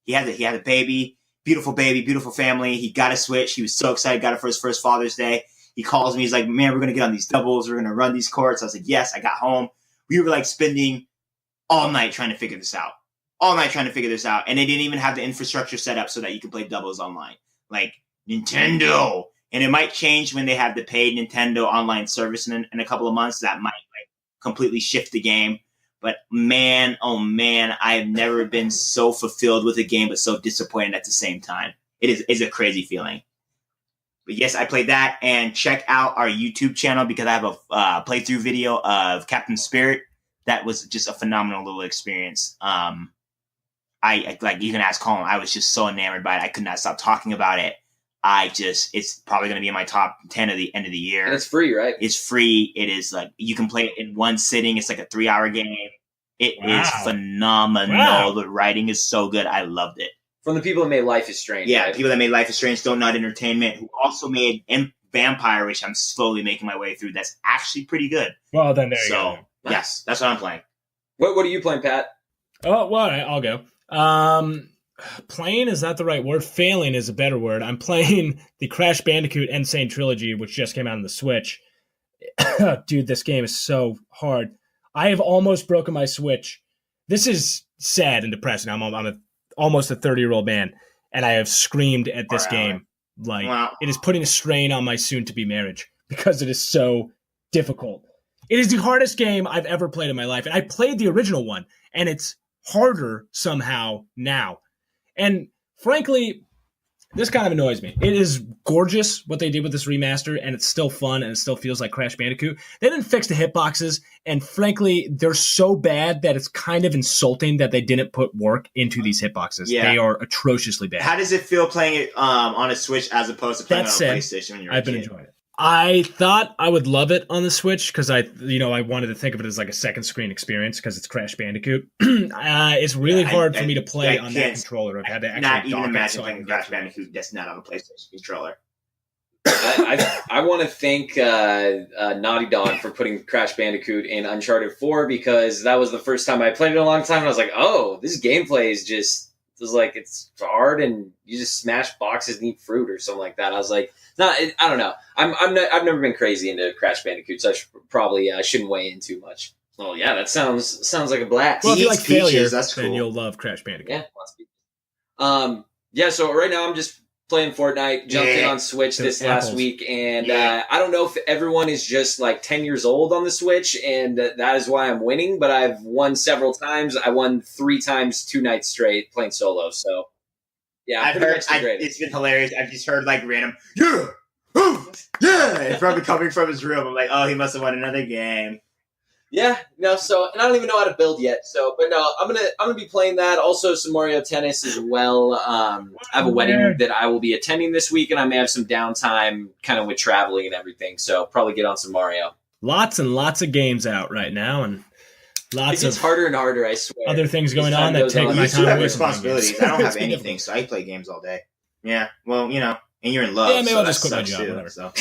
He had a baby, beautiful family. He got a Switch. He was so excited. Got it for his first Father's Day. He calls me. He's like, man, we're going to get on these doubles. We're going to run these courts. I was like, yes. I got home. We were like spending all night trying to figure this out. And they didn't even have the infrastructure set up so that you can play doubles online. Like Nintendo. And it might change when they have the paid Nintendo online service in a couple of months. That might like completely shift the game. But man, oh man, I have never been so fulfilled with a game but so disappointed at the same time. It's a crazy feeling. But yes, I played that, and check out our YouTube channel because I have a playthrough video of Captain Spirit. That was just a phenomenal little experience. I like you can ask Collin. I was just so enamored by it. I could not stop talking about it. It's probably going to be in my top 10 at the end of the year. And it's free, right? It's free. It is like you can play it in one sitting. It's like a 3-hour game. It is phenomenal. Wow. The writing is so good. I loved it. From the people that made Life is Strange. Yeah, right? people that made Life is Strange, Don't Nod Entertainment, who also made Vampire, which I'm slowly making my way through. That's actually pretty good. Well, then there you go. Yes, that's what I'm playing. What are you playing, Pat? Oh, well, I'll go. playing is not the right word. Failing is a better word. I'm playing the Crash Bandicoot Insane Trilogy, which just came out on the Switch. Dude, this game is so hard. I have almost broken my Switch. This is sad and depressing. I'm almost a 30-year-old man, and I have screamed at this game. Like, it is putting a strain on my soon-to-be marriage because it is so difficult. It is the hardest game I've ever played in my life, and I played the original one, and it's harder somehow now. And frankly, this kind of annoys me. It is gorgeous what they did with this remaster, and it's still fun, and it still feels like Crash Bandicoot. They didn't fix the hitboxes, and frankly, they're so bad that it's kind of insulting that they didn't put work into these hitboxes. Yeah. They are atrociously bad. How does it feel playing it on a Switch as opposed to playing on a PlayStation when you're I've been enjoying it. I thought I would love it on the Switch because I wanted to think of it as like a second screen experience because it's Crash Bandicoot. It's really hard for me to play on that controller. I've had to actually not even imagine playing Crash Bandicoot that's not on a PlayStation controller. I want to thank Naughty Dog for putting Crash Bandicoot in Uncharted 4 because that was the first time I played it in a long time. And I was like, oh, this gameplay is just like it's hard and you just smash boxes and eat fruit or something like that. I was like, I don't know. I've never been crazy into Crash Bandicoot, so I shouldn't weigh in too much. Well, yeah, that sounds like a blast. Well, if you like failure, that's cool. Then you'll love Crash Bandicoot. Yeah, lots of people. So right now I'm just playing Fortnite, jumped in on Switch this last week, and I don't know if everyone is just like 10 years old on the Switch, and that is why I'm winning, but I've won several times. I won 3 times 2 nights straight playing solo, so yeah, I've heard it's been hilarious. I've just heard like random it's probably coming from his room. I'm like, oh, he must have won another game. Yeah, no, so and I don't even know how to build yet. So, but no, I'm gonna be playing that. Also, some Mario Tennis as well. I have a wedding that I will be attending this week, and I may have some downtime, kind of with traveling and everything. So, probably get on some Mario. Lots and lots of games out right now, and it's harder and harder. I swear. Other things going on that take my time away. Responsibilities. I don't have anything, so I play games all day. Yeah, well, and you're in love. Yeah, maybe I'll just quit my job. Whatever. So.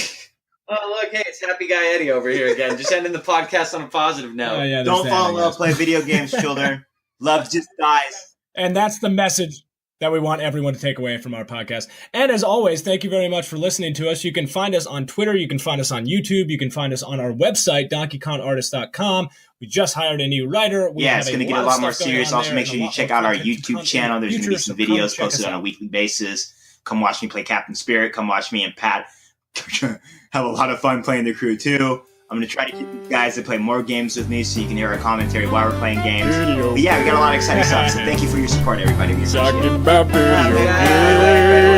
Oh, look, hey, it's Happy Guy Eddie over here again. Just ending the podcast on a positive note. Don't fall in love, play video games, children. Love just dies. And that's the message that we want everyone to take away from our podcast. And as always, thank you very much for listening to us. You can find us on Twitter. You can find us on YouTube. You can find us on our website, donkeykongartist.com. We just hired a new writer. It's going to get a lot more serious. Also, make sure you check out our YouTube channel. There's going to be some videos posted on a weekly basis. Come watch me play Captain Spirit. Come watch me and Pat have a lot of fun playing the crew, too. I'm going to try to get these guys to play more games with me so you can hear our commentary while we're playing games. But yeah, we got a lot of exciting stuff. So thank you for your support, everybody. Talking about video games.